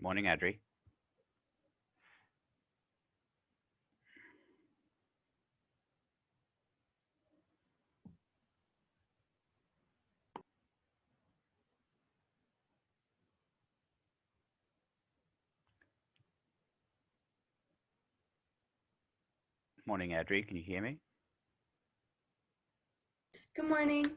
Morning, Adri. Morning, Adri. Can you hear me? Good morning.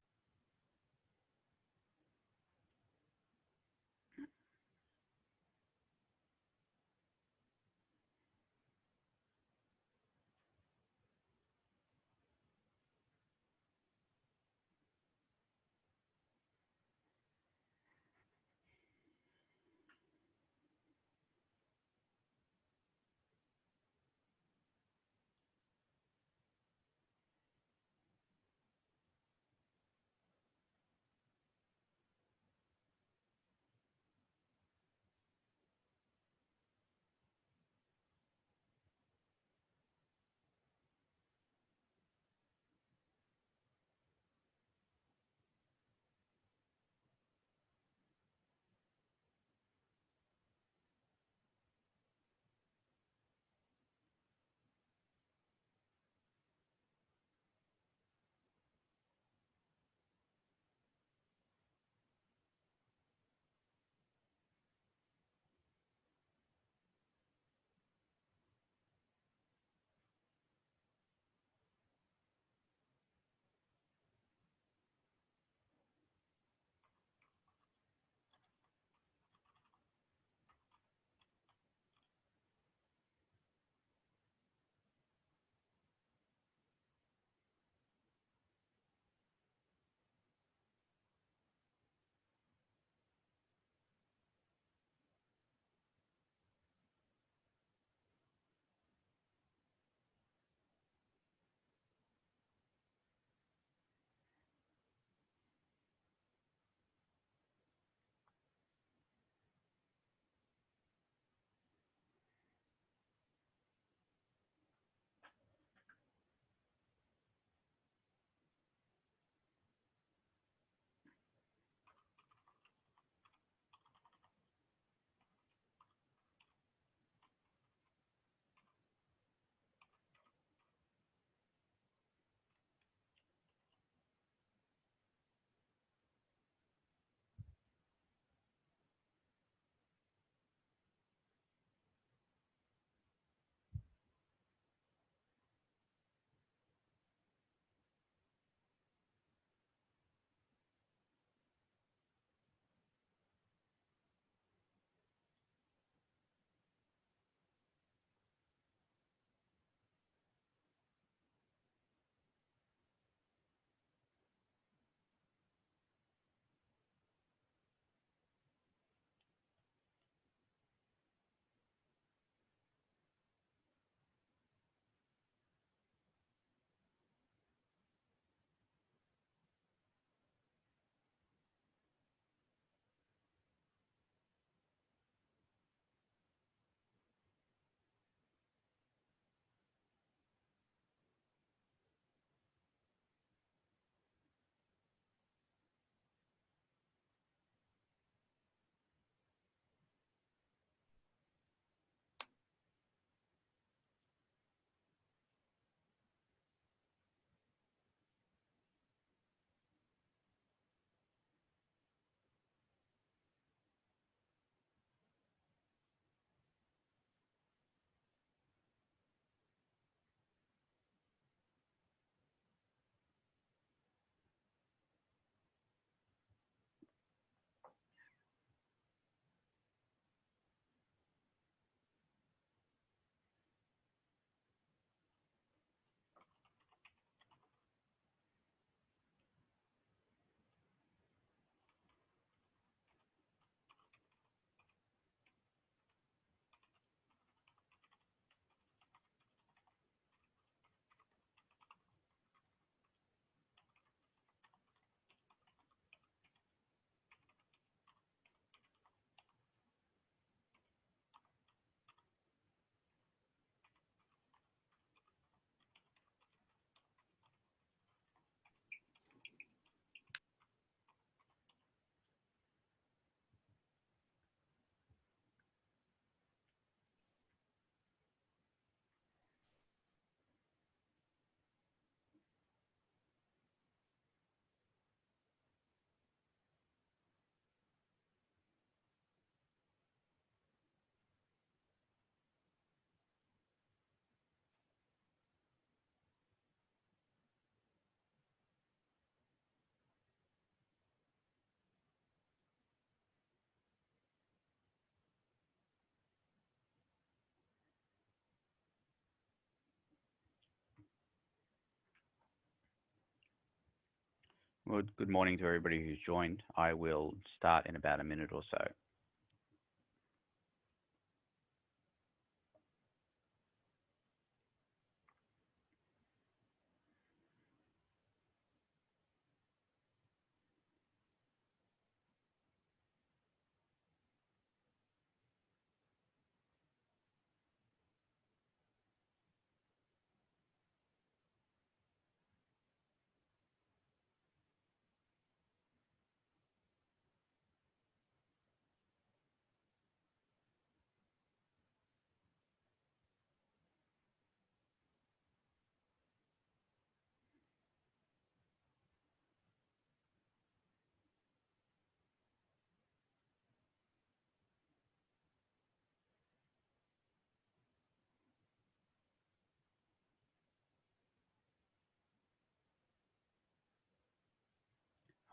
Well, good morning to everybody who's joined. I will start in about a minute or so.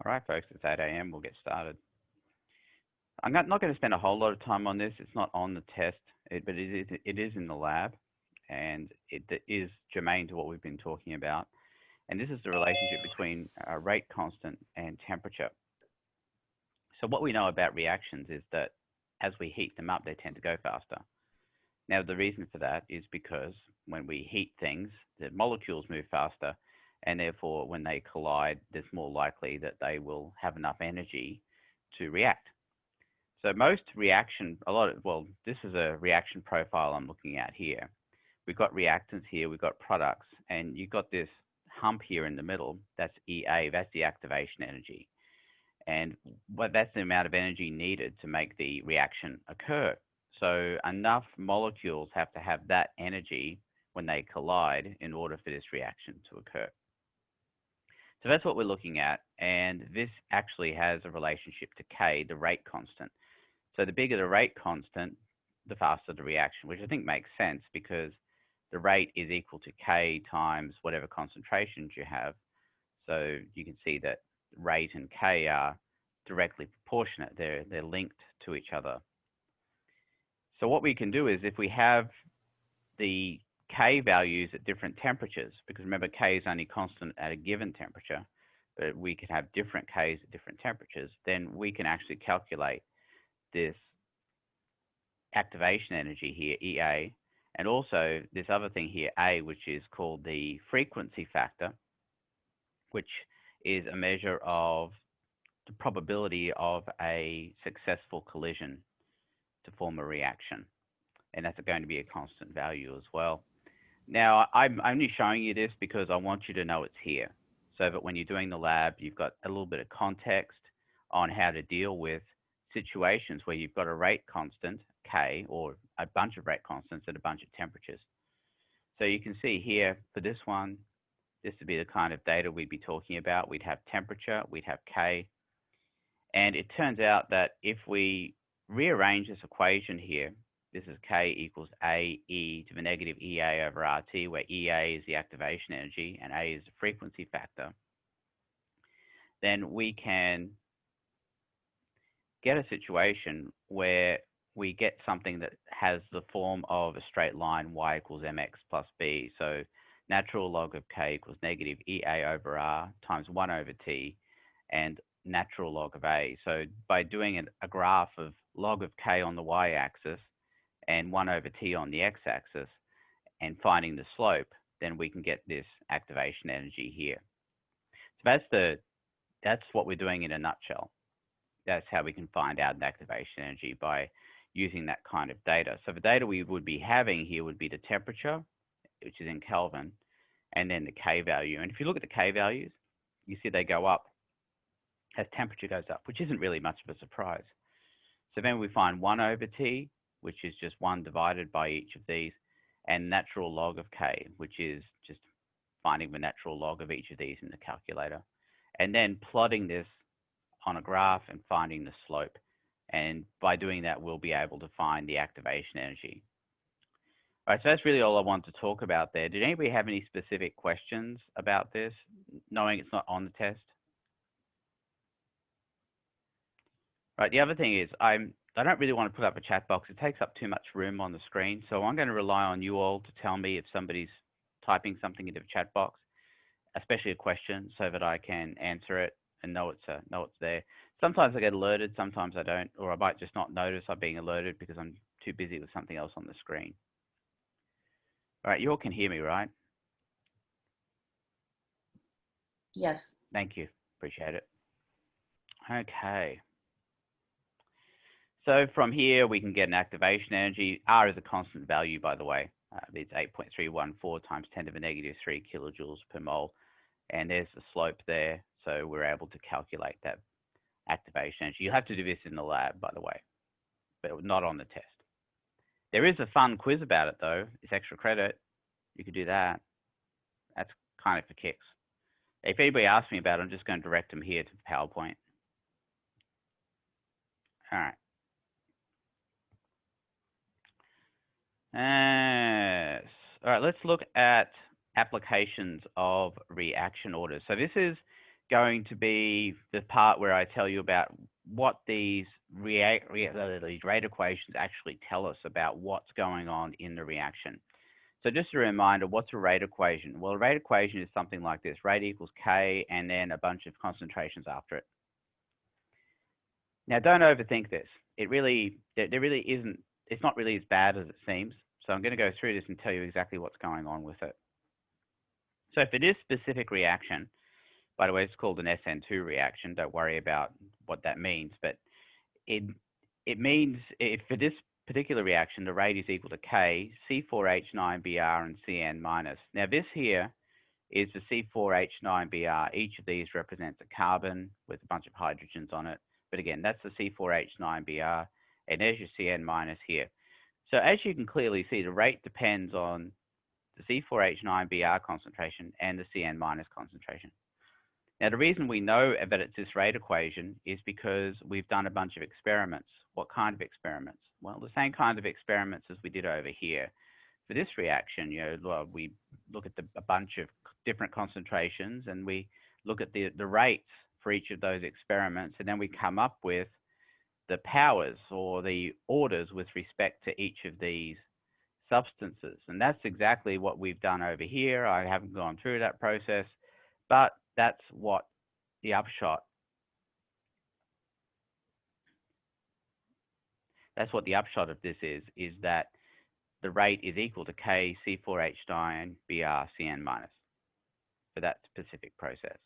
All right, folks, it's 8 a.m. We'll get started. I'm not going to spend a whole lot of time on this. It's not on the test, but it is in the lab, and it is germane to what we've been talking about. And this is the relationship between rate constant and temperature. So what we know about reactions is that as we heat them up, they tend to go faster. Now, the reason for that is because when we heat things, the molecules move faster, and therefore, when they collide, it's more likely that they will have enough energy to react. So most well, this is a reaction profile I'm looking at here. We've got reactants here, we've got products, and you've got this hump here in the middle. That's EA, that's the activation energy. And that's the amount of energy needed to make the reaction occur. So enough molecules have to have that energy when they collide in order for this reaction to occur. So that's what we're looking at, and this actually has a relationship to K, the rate constant. So the bigger the rate constant, the faster the reaction, which I think makes sense because the rate is equal to K times whatever concentrations you have. So you can see that rate and K are directly proportionate. They're linked to each other. So what we can do is if we have the K values at different temperatures, because remember K is only constant at a given temperature, but we can have different Ks at different temperatures, then we can actually calculate this activation energy here, EA, and also this other thing here, A, which is called the frequency factor, which is a measure of the probability of a successful collision to form a reaction. And that's going to be a constant value as well. Now, I'm only showing you this because I want you to know it's here, so that when you're doing the lab, you've got a little bit of context on how to deal with situations where you've got a rate constant, K, or a bunch of rate constants at a bunch of temperatures. So you can see here for this one, this would be the kind of data we'd be talking about. We'd have temperature, we'd have K, and it turns out that if we rearrange this equation here, this is K equals AE to the negative EA over RT, where EA is the activation energy and A is the frequency factor, then we can get a situation where we get something that has the form of a straight line y equals mx plus b. So natural log of K equals negative EA over R times 1 over T, and natural log of A. So by doing a graph of log of K on the y-axis and 1 over T on the x-axis and finding the slope, then we can get this activation energy here. So that's what we're doing in a nutshell. That's how we can find out the activation energy, by using that kind of data. So the data we would be having here would be the temperature, which is in Kelvin, and then the K value. And if you look at the K values, you see they go up as temperature goes up, which isn't really much of a surprise. So then we find 1 over T, which is just 1 divided by each of these, and natural log of K, which is just finding the natural log of each of these in the calculator, and then plotting this on a graph and finding the slope. And by doing that, we'll be able to find the activation energy. All right, so that's really all I want to talk about there. Did anybody have any specific questions about this, knowing it's not on the test? Right, the other thing is I don't really want to put up a chat box. It takes up too much room on the screen. So I'm going to rely on you all to tell me if somebody's typing something into the chat box, especially a question, so that I can answer it and know it's there. Sometimes I get alerted, sometimes I don't, or I might just not notice I'm being alerted because I'm too busy with something else on the screen. All right, you all can hear me, right? Yes. Thank you. Appreciate it. Okay. So from here, we can get an activation energy. R is a constant value, by the way. It's 8.314 times 10 to the negative 3 kilojoules per mole. And there's the slope there. So we're able to calculate that activation energy. You have to do this in the lab, by the way, but not on the test. There is a fun quiz about it, though. It's extra credit. You could do that. That's kind of for kicks. If anybody asks me about it, I'm just going to direct them here to the PowerPoint. All right. All right, let's look at applications of reaction orders. So this is going to be the part where I tell you about what these rate equations actually tell us about what's going on in the reaction. So just a reminder, what's a rate equation? Well, a rate equation is something like this. Rate equals K and then a bunch of concentrations after it. Now, don't overthink this. There really isn't, it's not really as bad as it seems. So I'm going to go through this and tell you exactly what's going on with it. So for this specific reaction, by the way, it's called an SN2 reaction. Don't worry about what that means, but it means for this particular reaction, the rate is equal to K, C4H9Br and Cn minus. Now this here is the C4H9Br. Each of these represents a carbon with a bunch of hydrogens on it. But again, that's the C4H9Br, and there's your Cn minus here. So as you can clearly see, the rate depends on the C4H9Br concentration and the Cn minus concentration. Now, the reason we know that it's this rate equation is because we've done a bunch of experiments. What kind of experiments? Well, the same kind of experiments as we did over here. For this reaction, we look at a bunch of different concentrations and we look at the rates for each of those experiments, and then we come up with the powers or the orders with respect to each of these substances. And that's exactly what we've done over here. I haven't gone through that process, but that's what the upshot. That's what the upshot of this is that the rate is equal to K C4H9 Br Cn minus for that specific process.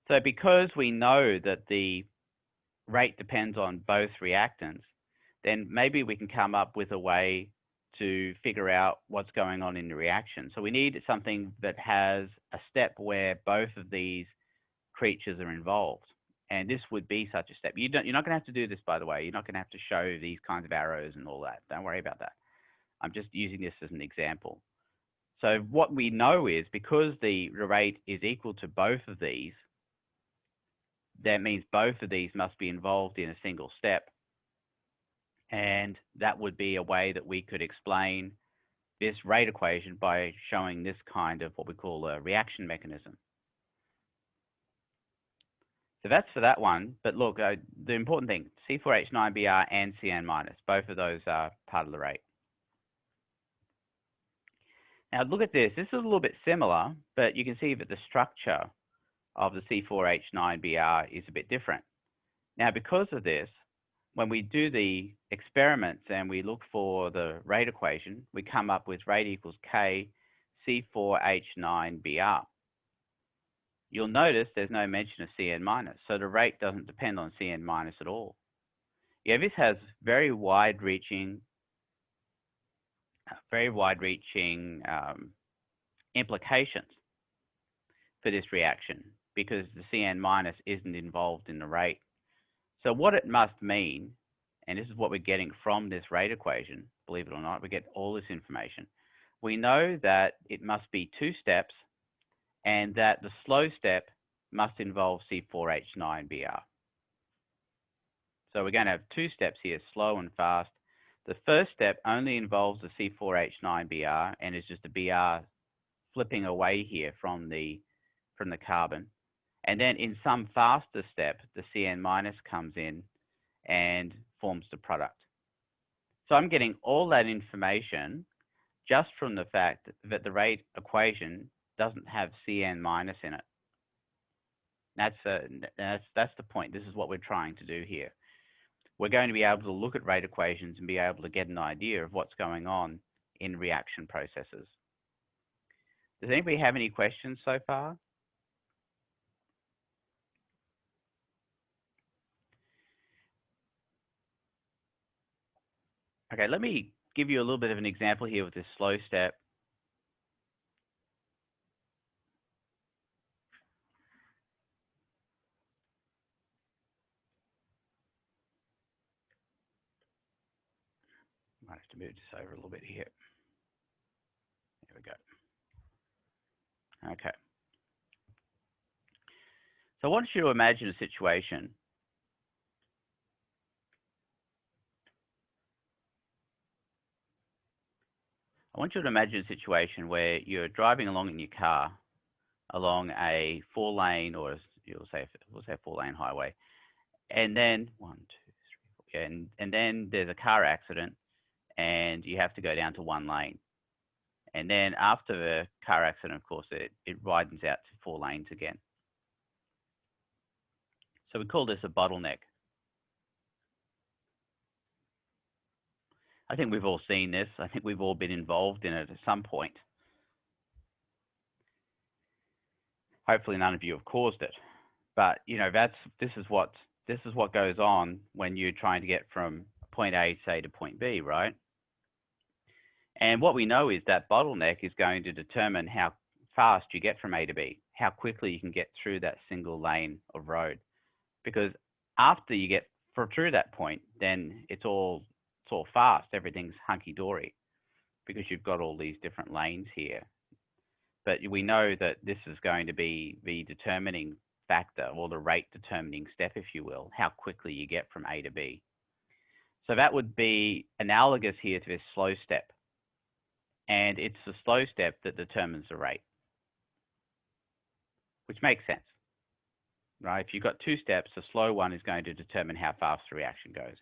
So because we know that the rate depends on both reactants, then maybe we can come up with a way to figure out what's going on in the reaction. So we need something that has a step where both of these creatures are involved. And this would be such a step. You're not going to have to do this, by the way. You're not going to have to show these kinds of arrows and all that. Don't worry about that. I'm just using this as an example. So what we know is because the rate is equal to both of these, that means both of these must be involved in a single step. And that would be a way that we could explain this rate equation by showing this kind of what we call a reaction mechanism. So that's for that one. But look, the important thing, C4H9Br and Cn minus, both of those are part of the rate. Now look at this. This is a little bit similar, but you can see that the structure of the C4H9Br is a bit different. Now because of this, when we do the experiments and we look for the rate equation, we come up with rate equals K C4H9Br. You'll notice there's no mention of Cn minus, so the rate doesn't depend on Cn minus at all. Yeah, this has very wide-reaching implications for this reaction because the Cn minus isn't involved in the rate. So what it must mean, and this is what we're getting from this rate equation, believe it or not, we get all this information. We know that it must be two steps and that the slow step must involve C4H9Br. So we're going to have two steps here, slow and fast. The first step only involves the C4H9Br and is just a Br flipping away here from the carbon. And then in some faster step, the Cn minus comes in and forms the product. So I'm getting all that information just from the fact that the rate equation doesn't have Cn minus in it. That's the point. This is what we're trying to do here. We're going to be able to look at rate equations and be able to get an idea of what's going on in reaction processes. Does anybody have any questions so far? Okay, let me give you a little bit of an example here with this slow step. Might have to move this over a little bit here. There we go. Okay. So I want you to imagine a situation. I want you to imagine a situation where you're driving along in your car along a 4-lane, or we'll say 4-lane highway, and then one, two, three, 4, yeah, and then there's a car accident, and you have to go down to 1 lane. And then after the car accident, of course, it widens out to 4 lanes again. So we call this a bottleneck. I think we've all seen this. I think we've all been involved in it at some point. Hopefully none of you have caused it. But you know, this is what goes on when you're trying to get from point A, say, to point B, right? And what we know is that bottleneck is going to determine how fast you get from A to B, how quickly you can get through that single lane of road. Because after you get through that point, then it's all fast. Everything's hunky-dory because you've got all these different lanes here. But we know that this is going to be the determining factor, or the rate determining step, if you will, how quickly you get from A to B. So that would be analogous here to this slow step. And it's the slow step that determines the rate, which makes sense, right? If you've got 2 steps, the slow one is going to determine how fast the reaction goes.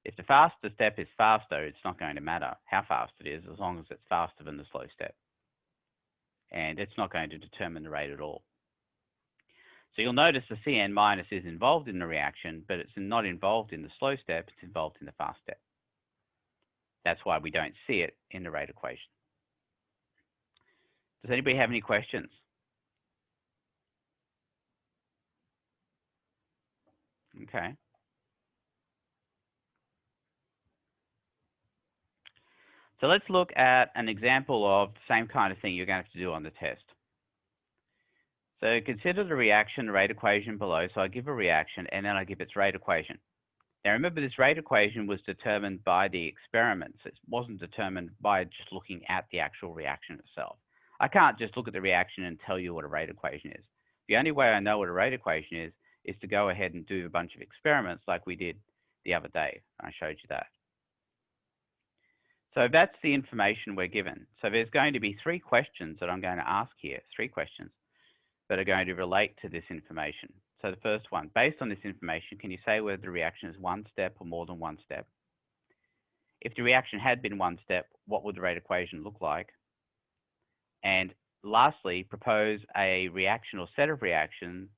If the faster step is faster, it's not going to matter how fast it is, as long as it's faster than the slow step. And it's not going to determine the rate at all. So you'll notice the Cn minus is involved in the reaction, but it's not involved in the slow step, it's involved in the fast step. That's why we don't see it in the rate equation. Does anybody have any questions? Okay. So let's look at an example of the same kind of thing you're going to have to do on the test. So consider the reaction, the rate equation below. So I give a reaction, and then I give its rate equation. Now remember, this rate equation was determined by the experiments. It wasn't determined by just looking at the actual reaction itself. I can't just look at the reaction and tell you what a rate equation is. The only way I know what a rate equation is to go ahead and do a bunch of experiments like we did the other day. I showed you that. So that's the information we're given. So there's going to be 3 questions that I'm going to ask here, 3 questions that are going to relate to this information. So the first one, based on this information, can you say whether the reaction is 1 step or more than 1 step? If the reaction had been 1 step, what would the rate equation look like? And lastly, propose a reaction or set of reactions,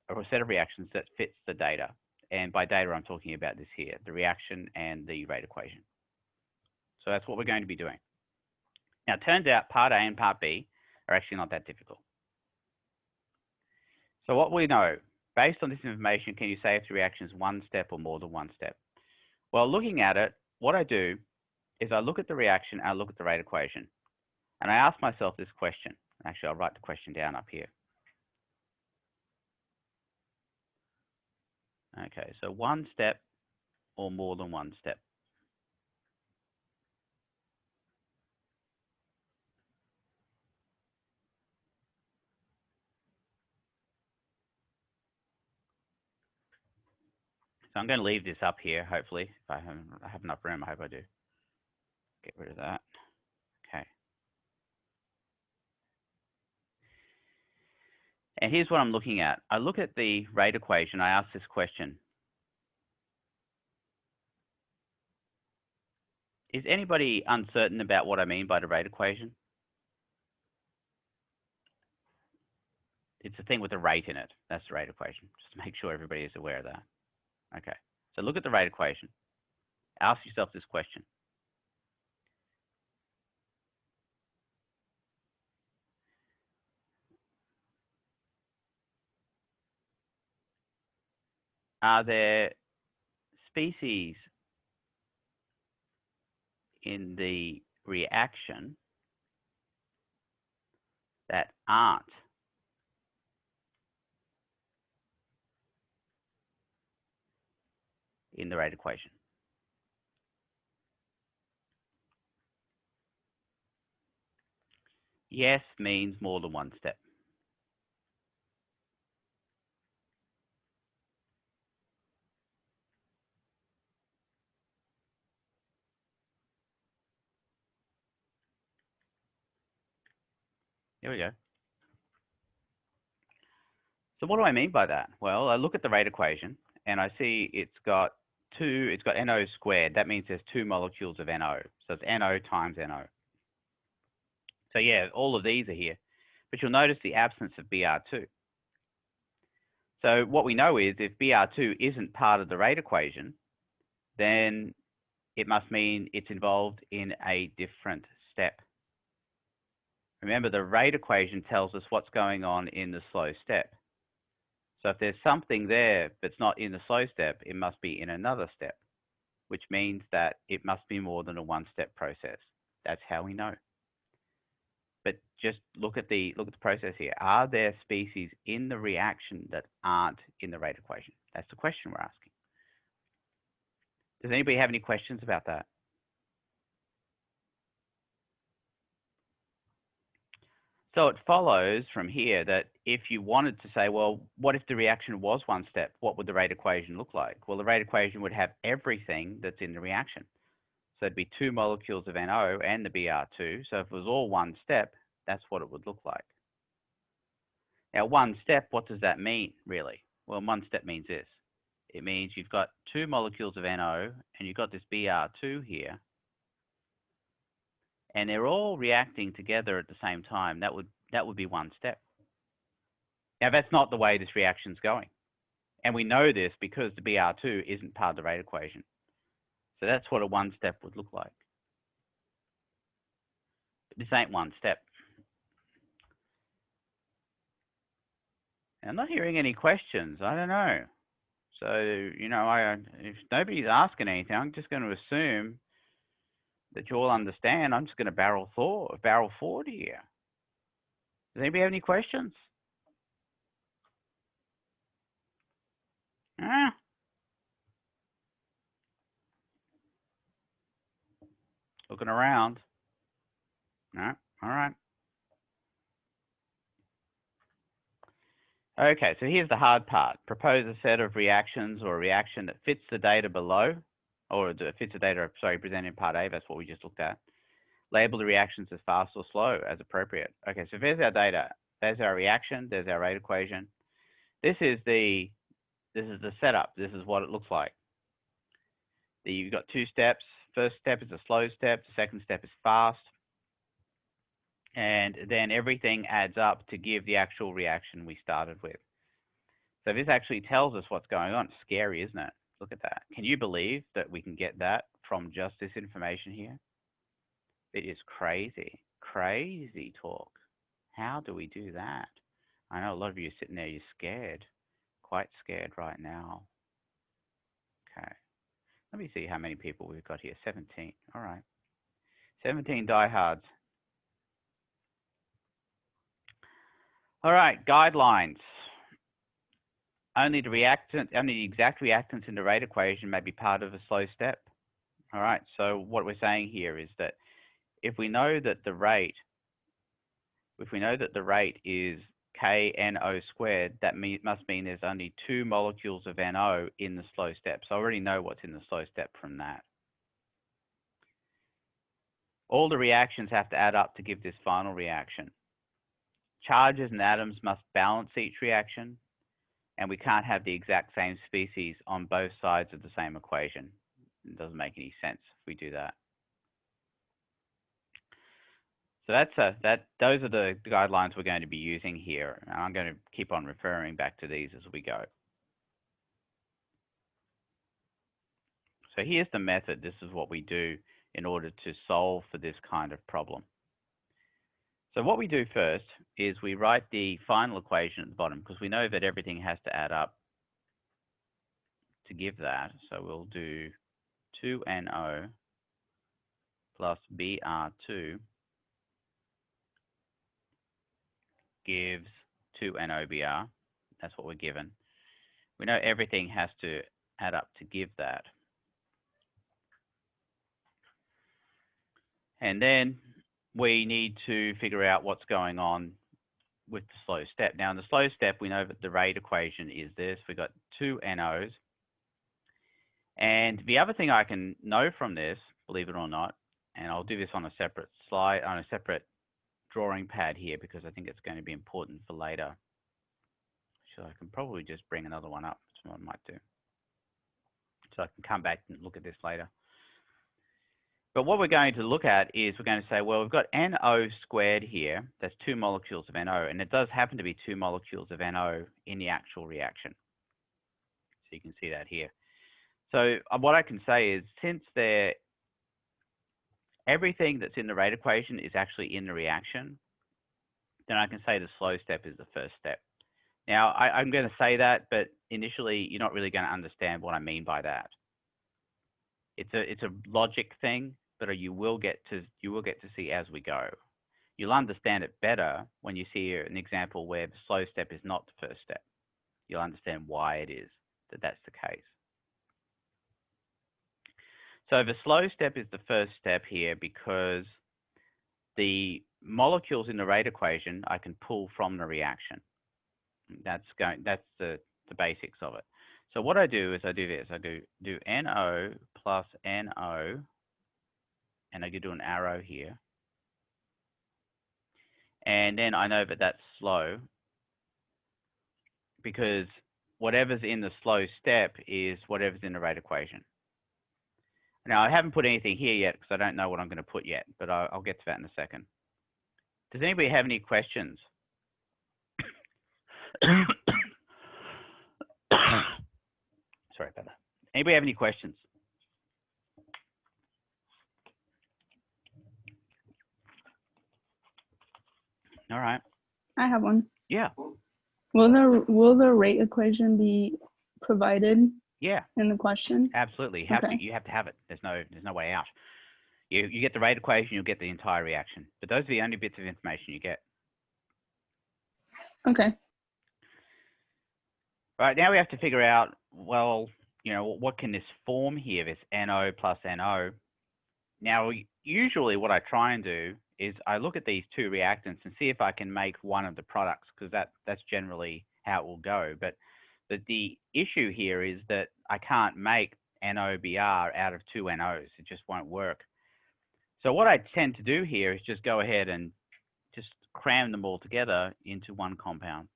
or a set of reactions that fits the data. And by data, I'm talking about this here, the reaction and the rate equation. So that's what we're going to be doing. Now, it turns out part A and part B are actually not that difficult. So what we know, based on this information, can you say if the reaction is 1 step or more than 1 step? Well, looking at it, what I do is I look at the reaction and I look at the rate equation. And I ask myself this question. Actually, I'll write the question down up here. Okay, so 1 step or more than 1 step. So I'm going to leave this up here, hopefully. If I have enough room, I hope I do. Get rid of that. Okay. And here's what I'm looking at. I look at the rate equation. I ask this question. Is anybody uncertain about what I mean by the rate equation? It's a thing with a rate in it. That's the rate equation. Just to make sure everybody is aware of that. Okay. So look at the rate equation. Ask yourself this question. Are there species in the reaction that aren't in the rate equation? Yes means more than one step. Here we go. So what do I mean by that? Well, I look at the rate equation and I see it's got NO squared. That means there's 2 molecules of NO. So it's NO times NO. So yeah, all of these are here. But you'll notice the absence of Br2. So what we know is if Br2 isn't part of the rate equation, then it must mean it's involved in a different step. Remember, the rate equation tells us what's going on in the slow step. So if there's something there that's not in the slow step, it must be in another step, which means that it must be more than a one-step process. That's how we know. But just look at the process here. Are there species in the reaction that aren't in the rate equation? That's the question we're asking. Does anybody have any questions about that? So it follows from here that if you wanted to say, well, what if the reaction was one step? What would the rate equation look like? Well, the rate equation would have everything that's in the reaction. So it'd be 2 molecules of NO and the Br2. So if it was all one step, that's what it would look like. Now, one step, what does that mean, really? Well, one step means this. It means you've got 2 molecules of NO and you've got this Br2 here, and they're all reacting together at the same time. That would be one step. Now, that's not the way this reaction's going. And we know this because the Br2 isn't part of the rate equation. So that's what a one step would look like. But this ain't one step. And I'm not hearing any questions. I don't know. So, you know, if nobody's asking anything, I'm just going to assume that you all understand. I'm just going to barrel forward here. Does anybody have any questions? Looking around. No? All right. Okay, so here's the hard part. Propose a set of reactions or a reaction that fits the data below, or fits the data, presented in part A. That's what we just looked at. Label the reactions as fast or slow as appropriate. Okay, so there's our data. There's our reaction. There's our rate equation. This is the setup. This is what it looks like. You've got 2 steps. First step is a slow step. The second step is fast. And then everything adds up to give the actual reaction we started with. So this actually tells us what's going on. It's scary, isn't it? Look at that. Can you believe that we can get that from just this information here? It is crazy, crazy talk. How do we do that? I know a lot of you are sitting there, you're scared, quite scared right now. Okay, let me see how many people we've got here. 17, all right. 17 diehards. All right, guidelines. Only the exact reactants in the rate equation may be part of a slow step. All right, so what we're saying here is that if we know that the rate is KNO squared, that must mean there's only 2 molecules of NO in the slow step. So I already know what's in the slow step from that. All the reactions have to add up to give this final reaction. Charges and atoms must balance each reaction, and we can't have the exact same species on both sides of the same equation. It doesn't make any sense if we do that. So those are the guidelines we're going to be using here. And I'm going to keep on referring back to these as we go. So here's the method. This is what we do in order to solve for this kind of problem. So what we do first is we write the final equation at the bottom because we know that everything has to add up to give that. So we'll do 2NO plus Br2 gives 2NOBr. That's what we're given. We know everything has to add up to give that. And then we need to figure out what's going on with the slow step. Now, in the slow step, we know that the rate equation is this. We've got 2 NOs. And the other thing I can know from this, believe it or not, and I'll do this on a separate slide, on a separate drawing pad here, because I think it's going to be important for later. So I can probably just bring another one up. That's what I might do. So I can come back and look at this later. But what we're going to look at is we're going to say, well, we've got NO squared here. That's 2 molecules of NO, and it does happen to be 2 molecules of NO in the actual reaction. So you can see that here. So what I can say is, since everything that's in the rate equation is actually in the reaction, then I can say the slow step is the first step. Now, I'm going to say that, but initially, you're not really going to understand what I mean by that. It's a logic thing, but you will get to see as we go. You'll understand it better when you see an example where the slow step is not the first step. You'll understand why it is that that's the case. So the slow step is the first step here because the molecules in the rate equation I can pull from the reaction. That's the basics of it. So what I do is I do this. I do NO plus NO, and I could do an arrow here. And then I know that that's slow because whatever's in the slow step is whatever's in the rate equation. Now, I haven't put anything here yet because I don't know what I'm going to put yet, but I'll get to that in a second. Does anybody have any questions? Sorry about that. Anybody have any questions? All right. I have one. Yeah. Will the rate equation be provided? Yeah. In the question? Absolutely. You have to have it. There's no way out. You get the rate equation, you'll get the entire reaction. But those are the only bits of information you get. Okay. Right, now we have to figure out, well, what can this form here, this NO plus NO? Now, usually what I try and do is I look at these two reactants and see if I can make one of the products, because that's generally how it will go. But the issue here is that I can't make NOBr out of 2 NOs. It just won't work. So what I tend to do here is just go ahead and just cram them all together into one compound.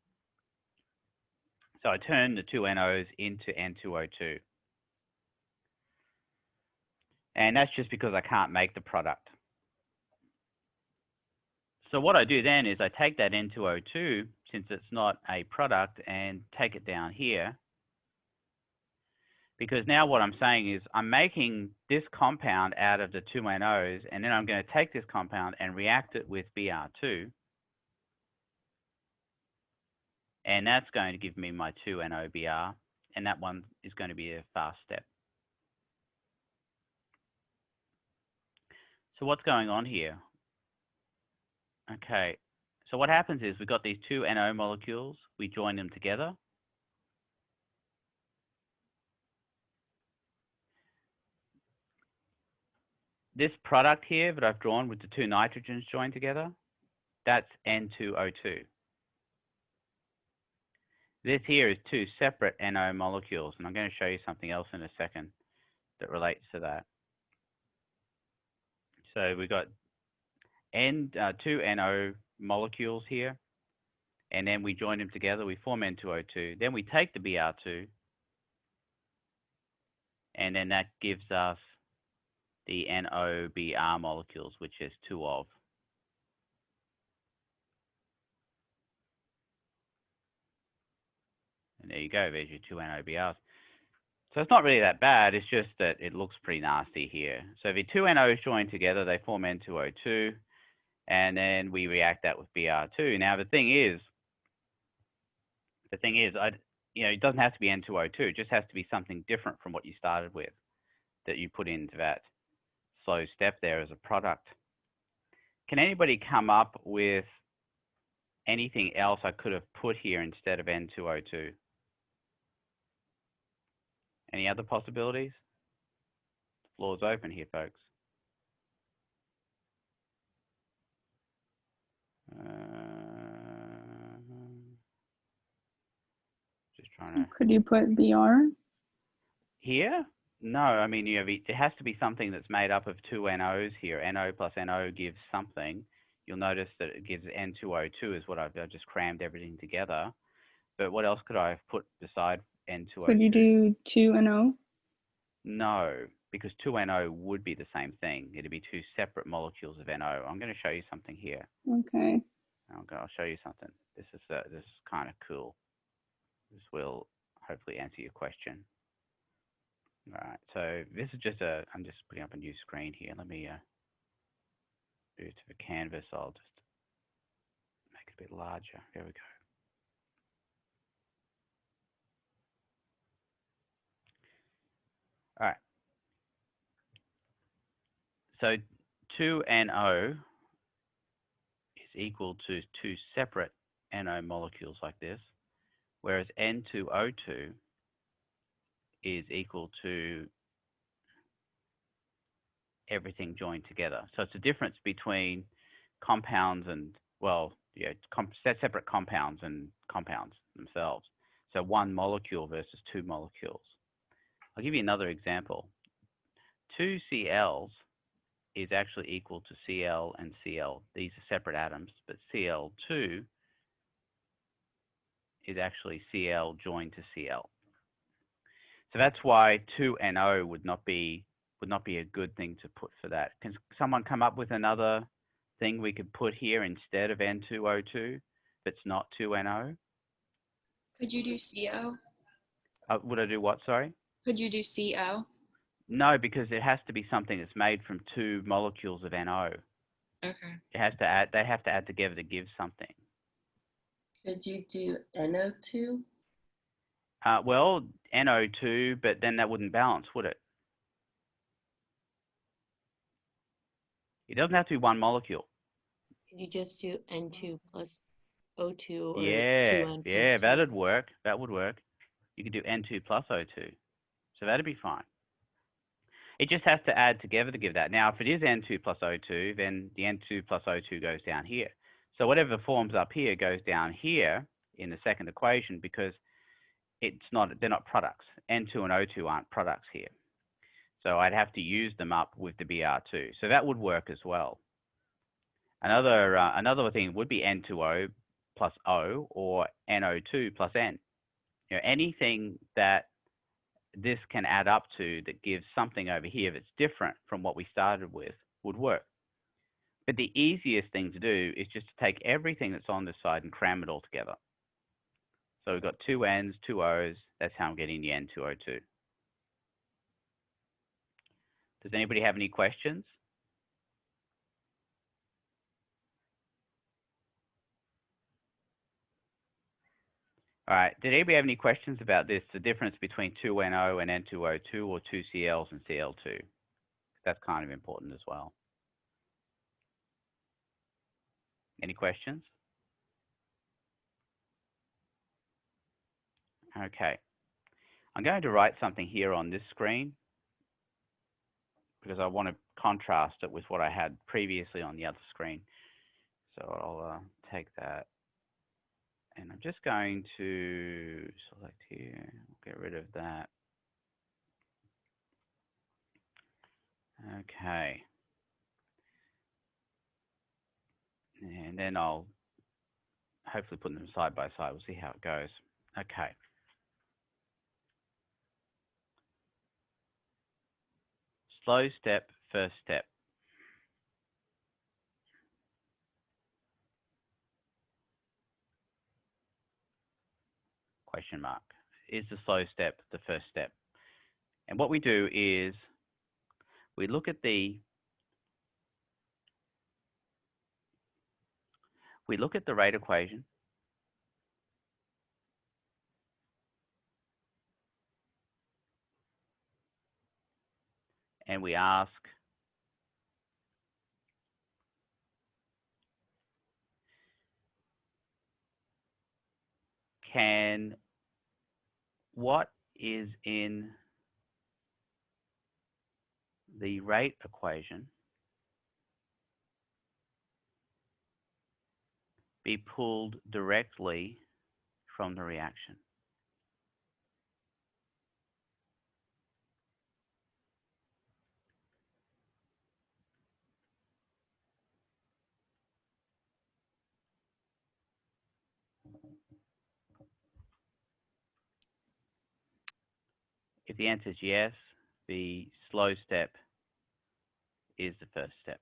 So I turn the 2 NOs into N2O2. And that's just because I can't make the product. So what I do then is I take that N2O2, since it's not a product, and take it down here. Because now what I'm saying is I'm making this compound out of the 2 NOs, and then I'm going to take this compound and react it with Br2. And that's going to give me my 2NOBr, and that one is going to be a fast step. So what's going on here? Okay, so what happens is we've got these 2 NO molecules, we join them together. This product here that I've drawn with the 2 nitrogens joined together, that's N2O2. This here is 2 separate NO molecules, and I'm going to show you something else in a second that relates to that. So we've got 2 NO molecules here, and then we join them together, we form N2O2. Then we take the Br2, and then that gives us the NOBr molecules, which is 2 of. And there you go, there's your 2NOBRs. So it's not really that bad, it's just that it looks pretty nasty here. So the two NOs join together, they form N2O2, and then we react that with Br2. Now the thing is, it doesn't have to be N2O2, it just has to be something different from what you started with that you put into that slow step there as a product. Can anybody come up with anything else I could have put here instead of N2O2? Any other possibilities? The floor's open here, folks. Just trying to. Could you put BR? Here? No, I mean, it has to be something that's made up of two NOs here. NO plus NO gives something. You'll notice that it gives N2O2 is what I've just crammed everything together. But what else could I have put beside N2O2? Could you do 2NO? No, because 2NO would be the same thing. It'd be two separate molecules of NO. I'm going to show you something here. Okay. I'll show you something. This is kind of cool. This will hopefully answer your question. All right, so this is just I'm just putting up a new screen here. Let me do it to the canvas. I'll just make it a bit larger. There we go. All right. So 2NO is equal to two separate NO molecules like this, whereas N2O2 is equal to everything joined together. So it's a difference between compounds and, well, yeah, separate compounds and compounds themselves. So one molecule versus two molecules. I'll give you another example. 2 CLs is actually equal to Cl and Cl. These are separate atoms, but Cl2 is actually Cl joined to Cl. So that's why 2NO would not be a good thing to put for that. Can someone come up with another thing we could put here instead of N2O2 that's not 2NO? Could you do CO? Would I do what, sorry? Could you do CO? No, because it has to be something that's made from two molecules of NO. Okay. They have to add together to give something. Could you do NO2? Well, NO2, but then that wouldn't balance, would it? It doesn't have to be one molecule. Could you just do N2 plus O2 or Yeah, 2N plus yeah, 2? that'd work. That would work. You could do N2 plus O2. So that'd be fine. It just has to add together to give that. Now, if it is N2 plus O2, then the N2 plus O2 goes down here. So whatever forms up here goes down here in the second equation because they're not products. N2 and O2 aren't products here. So I'd have to use them up with the Br2. So that would work as well. Another thing would be N2O plus O or NO2 plus N. Anything that this can add up to that gives something over here that's different from what we started with would work. But the easiest thing to do is just to take everything that's on this side and cram it all together. So we've got two N's, two O's. That's how I'm getting the N2O2. Does anybody have any questions? All right, did anybody have any questions about this, the difference between 2NO and N2O2 or 2CLs and Cl2? That's kind of important as well. Any questions? Okay. I'm going to write something here on this screen because I want to contrast it with what I had previously on the other screen. So I'll take that. And I'm just going to select here, get rid of that. Okay. And then I'll hopefully put them side by side. We'll see how it goes. Okay. Slow step, first step. Question mark. is the slow step the first step? And what we do is we look at the rate equation, and we ask, can what is in the rate equation be pulled directly from the reaction? If the answer is yes, the slow step is the first step.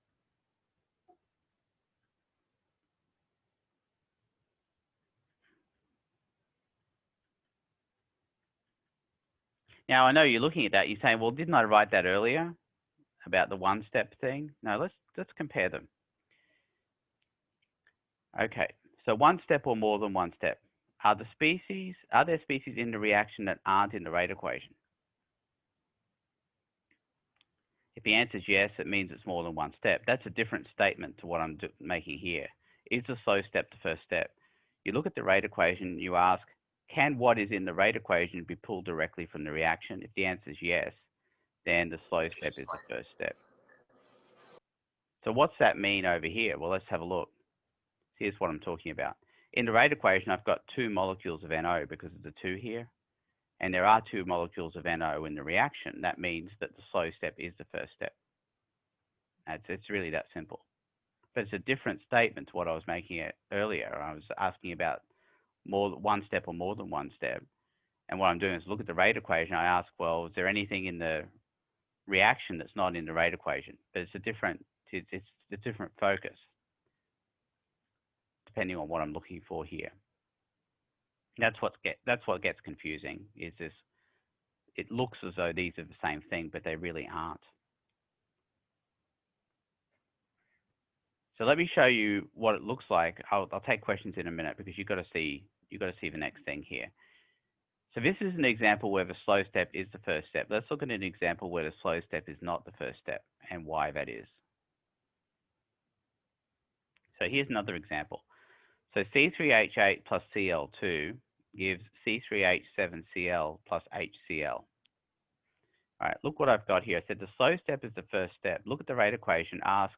Now, I know you're looking at that, you're saying, well, didn't I write that earlier about the one-step thing? No, let's compare them. Okay, so one step or more than one step. Are there species in the reaction that aren't in the rate equation? If the answer is yes, it means it's more than one step. That's a different statement to what I'm making here. Is the slow step the first step? You look at the rate equation, you ask, can what is in the rate equation be pulled directly from the reaction? If the answer is yes, then the slow step is the first step. So what's that mean over here? Well, let's have a look. Here's what I'm talking about. In the rate equation, I've got 2 molecules of NO because of the 2 here. And there are 2 molecules of NO in the reaction. That means that the slow step is the first step. It's really that simple. But it's a different statement to what I was making it earlier. I was asking about one step or more than one step. And what I'm doing is look at the rate equation. I ask, well, is there anything in the reaction that's not in the rate equation? But it's a different focus depending on what I'm looking for here. That's what gets confusing. Is this? It looks as though these are the same thing, but they really aren't. So let me show you what it looks like. I'll take questions in a minute because you've got to see the next thing here. So this is an example where the slow step is the first step. Let's look at an example where the slow step is not the first step and why that is. So here's another example. So C3H8 plus Cl2 gives C3H7Cl plus HCl. All right, look what I've got here. I said the slow step is the first step. Look at the rate equation. Ask,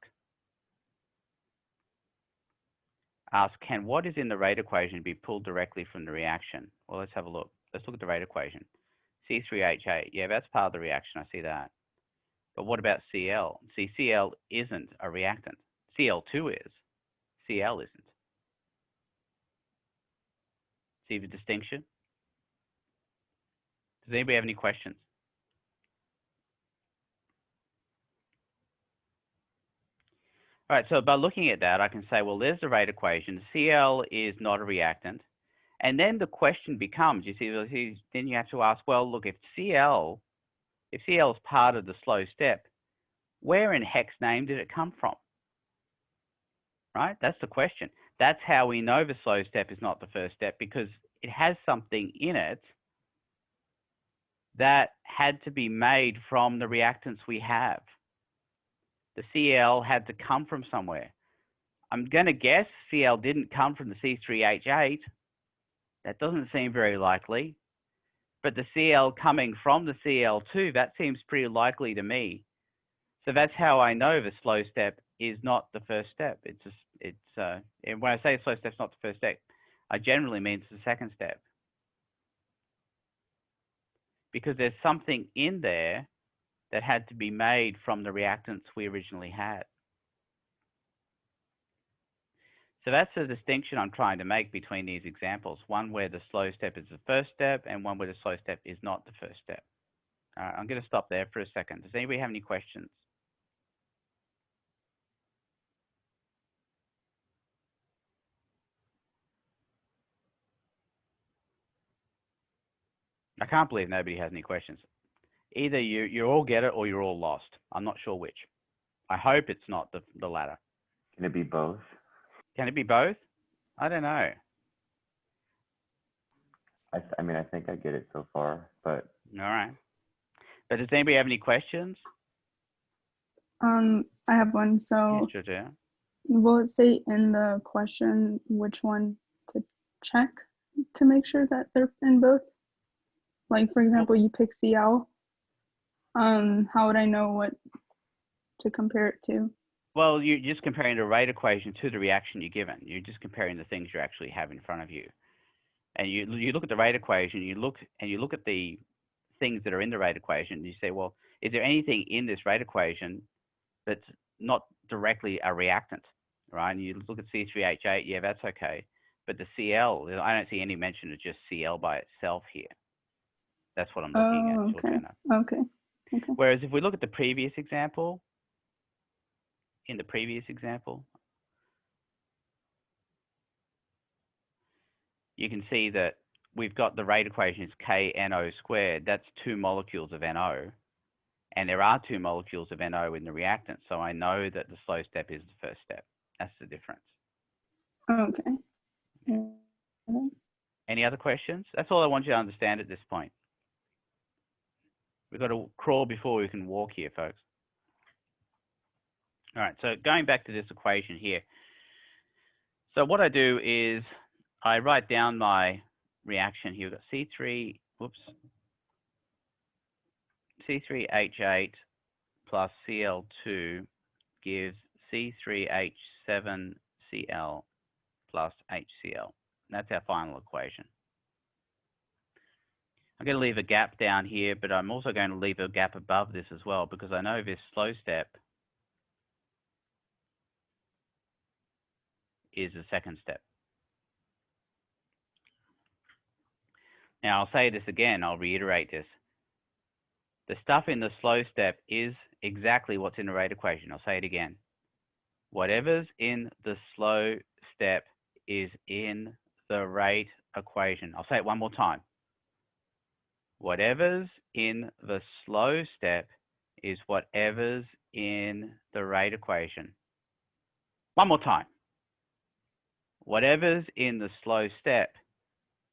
can what is in the rate equation be pulled directly from the reaction? Well, let's have a look. Let's look at the rate equation. C3H8, yeah, that's part of the reaction. I see that. But what about Cl? See, Cl isn't a reactant. Cl2 is. Cl isn't. See the distinction? Does anybody have any questions? All right, so by looking at that, I can say, well, there's the rate equation. Cl is not a reactant. And then the question becomes, you see, then you have to ask, well, look, if Cl is part of the slow step, where in heck's name did it come from? Right? That's the question. That's how we know the slow step is not the first step, because it has something in it that had to be made from the reactants we have. The Cl had to come from somewhere. I'm going to guess Cl didn't come from the C3H8. That doesn't seem very likely. But the Cl coming from the Cl2, that seems pretty likely to me. So that's how I know the slow step is not the first step. And when I say slow step's not the first step, I generally mean it's the second step. Because there's something in there that had to be made from the reactants we originally had. So that's the distinction I'm trying to make between these examples. One where the slow step is the first step and one where the slow step is not the first step. All right, I'm going to stop there for a second. Does anybody have any questions? I can't believe nobody has any questions. Either you all get it or you're all lost. I'm not sure which. I hope it's not the latter. Can it be both? Can it be both? I don't know. I mean, I think I get it so far, but All right. But does anybody have any questions? I have one. So Yes, Georgia. will it say in the question which one to check to make sure that they're in both? Like, for example, you pick CL. How would I know what to compare it to? Well, you're just comparing the rate equation to the reaction you're given. You're just comparing the things you actually have in front of you. And you look at the rate equation, you look at the things that are in the rate equation, and you say, well, is there anything in this rate equation that's not directly a reactant, right? And you look at C3H8, yeah, that's okay. But the Cl, I don't see any mention of just Cl by itself here. That's what I'm looking at, Okay. Georgiana. Okay. Whereas if we look at the previous example, you can see that we've got the rate equation is KNO squared. That's 2 molecules of NO. And there are 2 molecules of NO in the reactant. So I know that the slow step is the first step. That's the difference. Okay. Any other questions? That's all I want you to understand at this point. We've got to crawl before we can walk here, folks. All right, so going back to this equation here. So what I do is I write down my reaction here. We've got C3H8 plus Cl2 gives C3H7Cl plus HCl. That's our final equation. I'm going to leave a gap down here, but I'm also going to leave a gap above this as well, because I know this slow step is the second step. Now, I'll say this again, I'll reiterate this. The stuff in the slow step is exactly what's in the rate equation. I'll say it again. Whatever's in the slow step is in the rate equation. I'll say it one more time. Whatever's in the slow step is whatever's in the rate equation. One more time. Whatever's in the slow step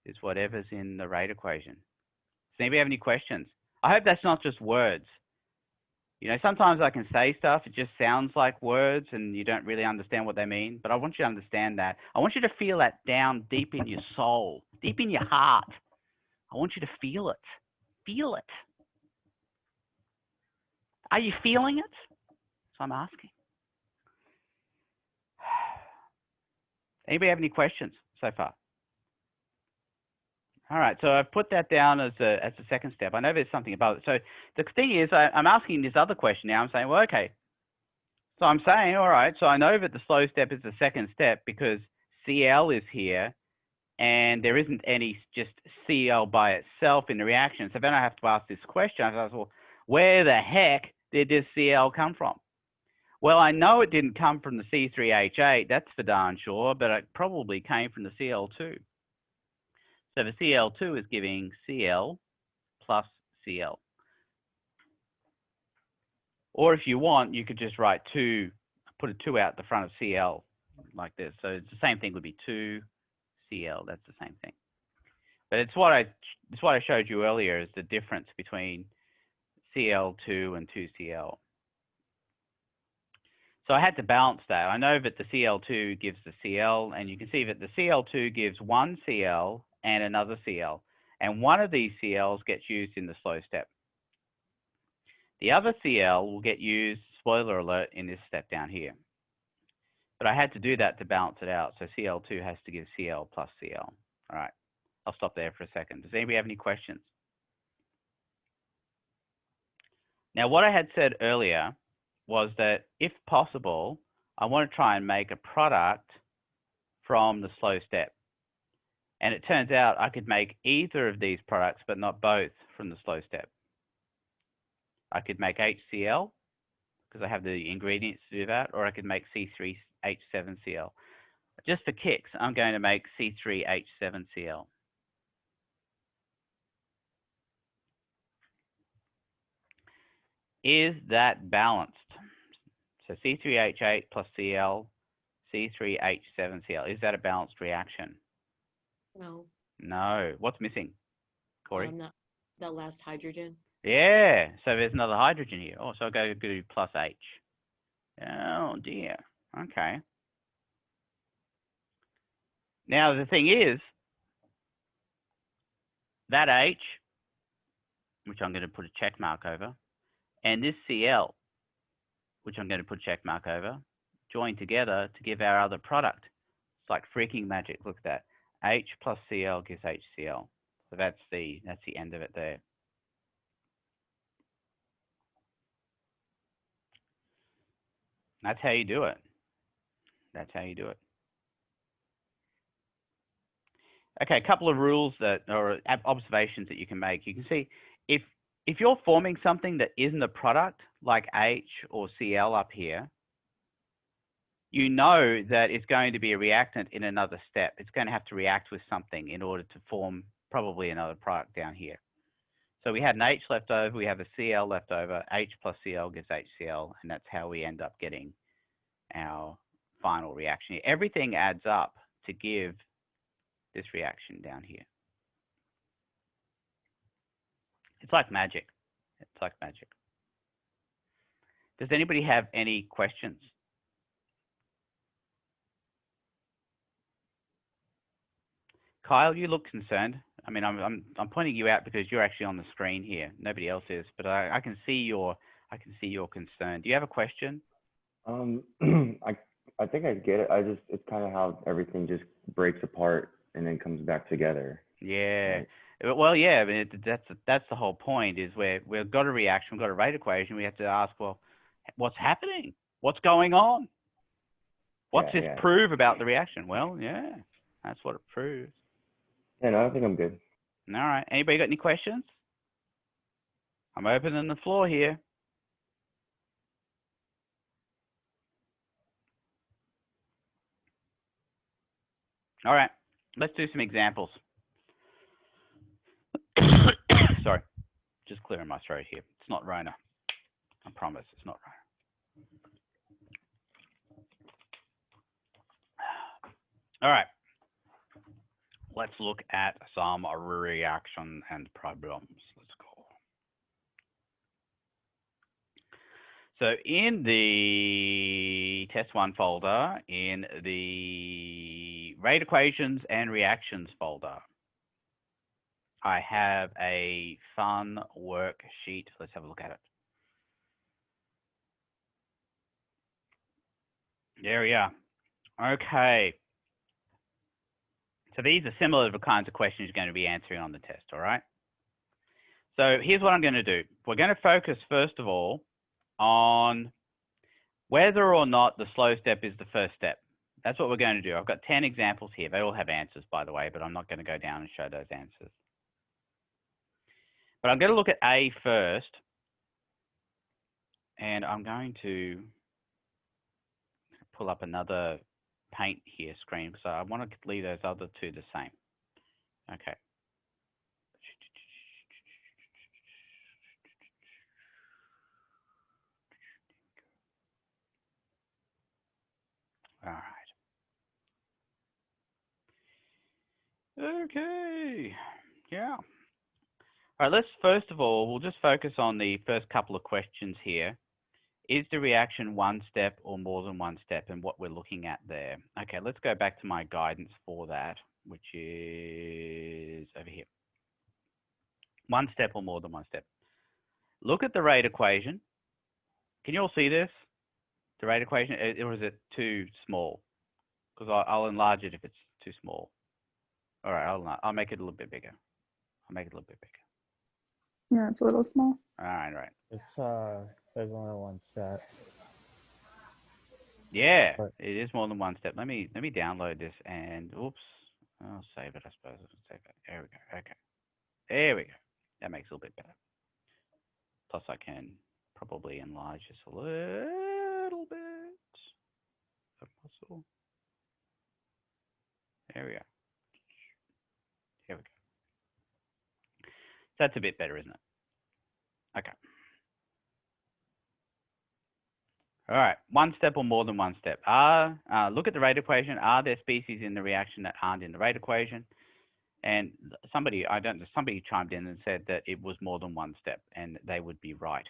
is whatever's in the rate equation. Does anybody have any questions? I hope that's not just words. You know, sometimes I can say stuff, it just sounds like words and you don't really understand what they mean, but I want you to understand that. I want you to feel that down deep in your soul, deep in your heart. I want you to feel it. Feel it. Are you feeling it? So I'm asking. Anybody have any questions so far? All right, so I've put that down as a second step. I know there's something above it. So the thing is, I'm asking this other question now. I'm saying, well, okay. So I'm saying, all right, so I know that the slow step is the second step because Cl is here and there isn't any just Cl by itself in the reaction. So then I have to ask this question. I was, well, where the heck did this Cl come from? Well, I know it didn't come from the C3H8, that's for darn sure, but it probably came from the Cl2. So the Cl2 is giving Cl plus Cl. Or if you want, you could just write 2, put a 2 out the front of Cl like this. So it's the same thing would be 2 Cl, that's the same thing. But it's what I showed you earlier is the difference between Cl2 and 2Cl. So I had to balance that. I know that the Cl2 gives the Cl, and you can see that the Cl2 gives one Cl and another Cl. And one of these Cls gets used in the slow step. The other Cl will get used, spoiler alert, in this step down here. But I had to do that to balance it out. So Cl2 has to give Cl plus Cl. All right, I'll stop there for a second. Does anybody have any questions? Now, what I had said earlier was that if possible, I want to try and make a product from the slow step. And it turns out I could make either of these products, but not both from the slow step. I could make HCl, because I have the ingredients to do that, or I could make C3H7Cl. Just for kicks, I'm going to make C3H7Cl. is that balanced? So C3H8 plus Cl, C3H7Cl. Is that a balanced reaction? No, No. What's missing, Corey? not the last hydrogen. Yeah. So there's another hydrogen here. Oh, so I'll go to plus H. Oh dear. Okay. Now the thing is, that H, which I'm going to put a check mark over, and this Cl, which I'm going to put a check mark over, join together to give our other product. It's like freaking magic. Look at that. H plus Cl gives HCl. So that's the end of it there. That's how you do it. That's how you do it. Okay, a couple of rules that, or observations that you can make. You can see if you're forming something that isn't a product, like H or Cl up here, you know that it's going to be a reactant in another step. It's going to have to react with something in order to form probably another product down here. So we had an H left over, we have a Cl left over, H plus Cl gives HCl, and that's how we end up getting our final reaction. Everything adds up to give this reaction down here. It's like magic. It's like magic. Does anybody have any questions? Kyle, you look concerned. I mean, I'm pointing you out because you're actually on the screen here. Nobody else is, but I can see your concern. Do you have a question? I think I get it. It's kind of how everything just breaks apart and then comes back together. Yeah. Right? Well, yeah. I mean, that's the whole point. Is we've got a reaction, we've got a rate equation. We have to ask, well, what's happening? What's going on? What's this prove about the reaction? Well, yeah, that's what it proves. Yeah, no, I think I'm good. All right. Anybody got any questions? I'm opening the floor here. All right. Let's do some examples. Sorry. Just clearing my throat here. It's not Rona. I promise it's not Rona. All right. Let's look at some reaction and problems. Let's go. So in the test one folder, in the rate equations and reactions folder, I have a fun worksheet. Let's have a look at it. There we are. Okay. So these are similar to the kinds of questions you're going to be answering on the test, all right? So here's what I'm going to do. We're going to focus, first of all, on whether or not the slow step is the first step. That's what we're going to do. I've got 10 examples here. They all have answers, by the way, but I'm not going to go down and show those answers. But I'm going to look at A first, and I'm going to pull up another paint here screen because I want to leave those other two the same. Okay. All right. Okay. Yeah. All right, let's first of all, we'll just focus on the first couple of questions here. Is the reaction one step or more than one step, and what we're looking at there? Okay, let's go back to my guidance for that, which is over here. One step or more than one step. Look at the rate equation. Can you all see this? The rate equation, or is it too small? Because I'll enlarge it if it's too small. All right, I'll make it a little bit bigger. I'll make it a little bit bigger. Yeah, it's a little small. All right. It's there's only one step. Yeah, it is more than one step. Let me download this and oops, I'll save it. I suppose I'll save it. There we go. Okay, there we go. That makes it a little bit better. Plus, I can probably enlarge this a little bit. If possible. There we go. Here we go. That's a bit better, isn't it? Okay. All right, one step or more than one step. Look at the rate equation. Are there species in the reaction that aren't in the rate equation? And somebody chimed in and said that it was more than one step, and they would be right.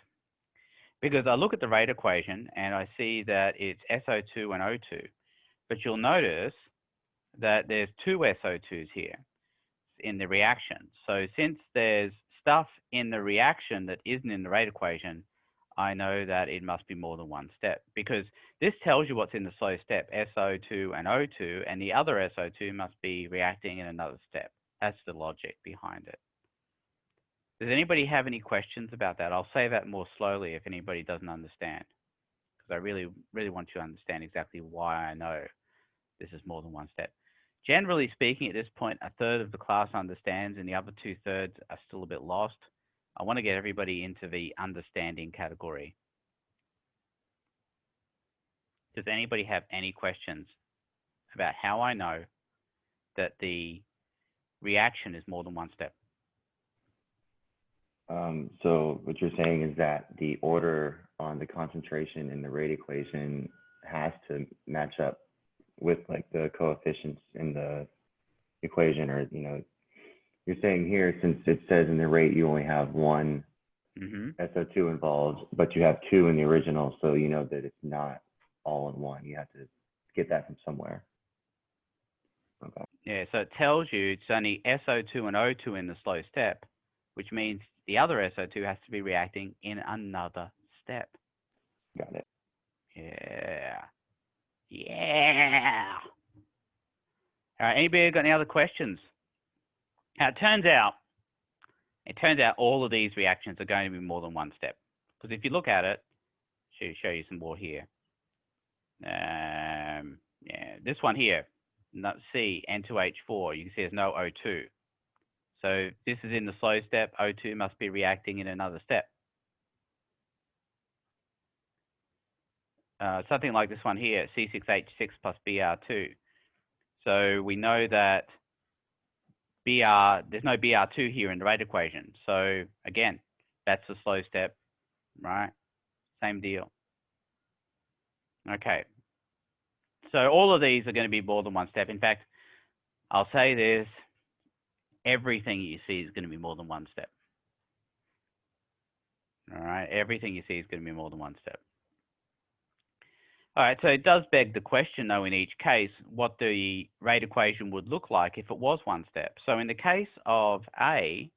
Because I look at the rate equation and I see that it's SO2 and O2, but you'll notice that there's two SO2s here in the reaction. So since there's stuff in the reaction that isn't in the rate equation, I know that it must be more than one step, because this tells you what's in the slow step, SO2 and O2, and the other SO2 must be reacting in another step. That's the logic behind it. Does anybody have any questions about that? I'll say that more slowly if anybody doesn't understand, because I really, really want you to understand exactly why I know this is more than one step. Generally speaking, at this point, a third of the class understands and the other 2/3 are still a bit lost. I want to get everybody into the understanding category. Does anybody have any questions about how I know that the reaction is more than one step? So what you're saying is that the order on the concentration in the rate equation has to match up with like the coefficients in the equation, or you're saying here, since it says in the rate you only have one SO2 involved, but you have two in the original, so you know that it's not all in one. You have to get that from somewhere. Okay. Yeah, so it tells you it's only SO2 and O2 in the slow step, which means the other SO2 has to be reacting in another step. Got it. Yeah. Yeah. All right, anybody got any other questions? Now, it turns out all of these reactions are going to be more than one step. Because if you look at it, show you some more here. Yeah, this one here, C, N2H4, you can see there's no O2. So this is in the slow step, O2 must be reacting in another step. Something like this one here, C6H6 plus Br2. So we know that there's no Br2 here in the rate equation. So again, that's the slow step, right? Same deal. Okay. So all of these are going to be more than one step. In fact, I'll say this, everything you see is going to be more than one step. All right, everything you see is going to be more than one step. All right, so it does beg the question, though, in each case, what the rate equation would look like if it was one step. So in the case of A,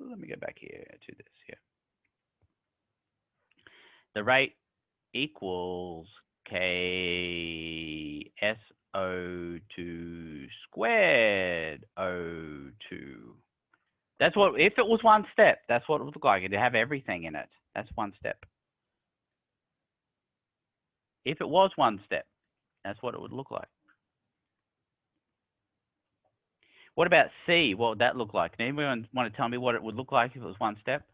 let me go back here to this here. The rate equals K SO2 squared O2. That's what, if it was one step, that's what it would look like. It'd have everything in it. That's one step. If it was one step, that's what it would look like. What about C? What would that look like? Anyone want to tell me what it would look like if it was one step?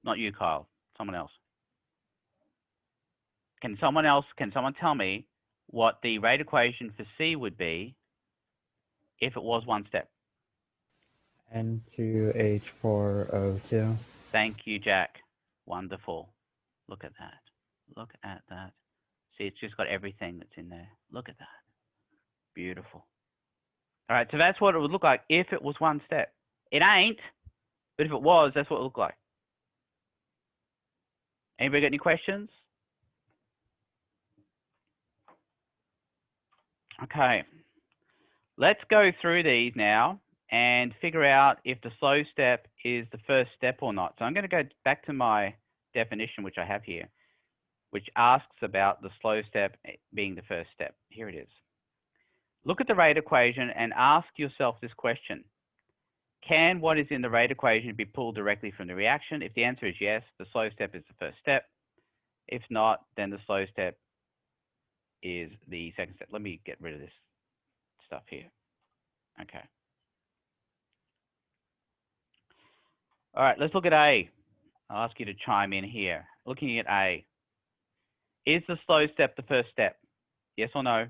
Not you, Kyle. Someone else. Can someone tell me what the rate equation for C would be if it was one step? N2H4O2. Thank you, Jack. Wonderful. Look at that. Look at that. See, it's just got everything that's in there. Look at that. Beautiful. All right, so that's what it would look like if it was one step. It ain't, but if it was, that's what it would look like. Anybody got any questions? Okay. Let's go through these now and figure out if the slow step is the first step or not. So I'm going to go back to my definition, which I have here, which asks about the slow step being the first step. Here it is. Look at the rate equation and ask yourself this question. Can what is in the rate equation be pulled directly from the reaction? If the answer is yes, the slow step is the first step. If not, then the slow step is the second step. Let me get rid of this stuff here. Okay. All right, let's look at A. I'll ask you to chime in here. Looking at A. Is the slow step the first step? Yes or no?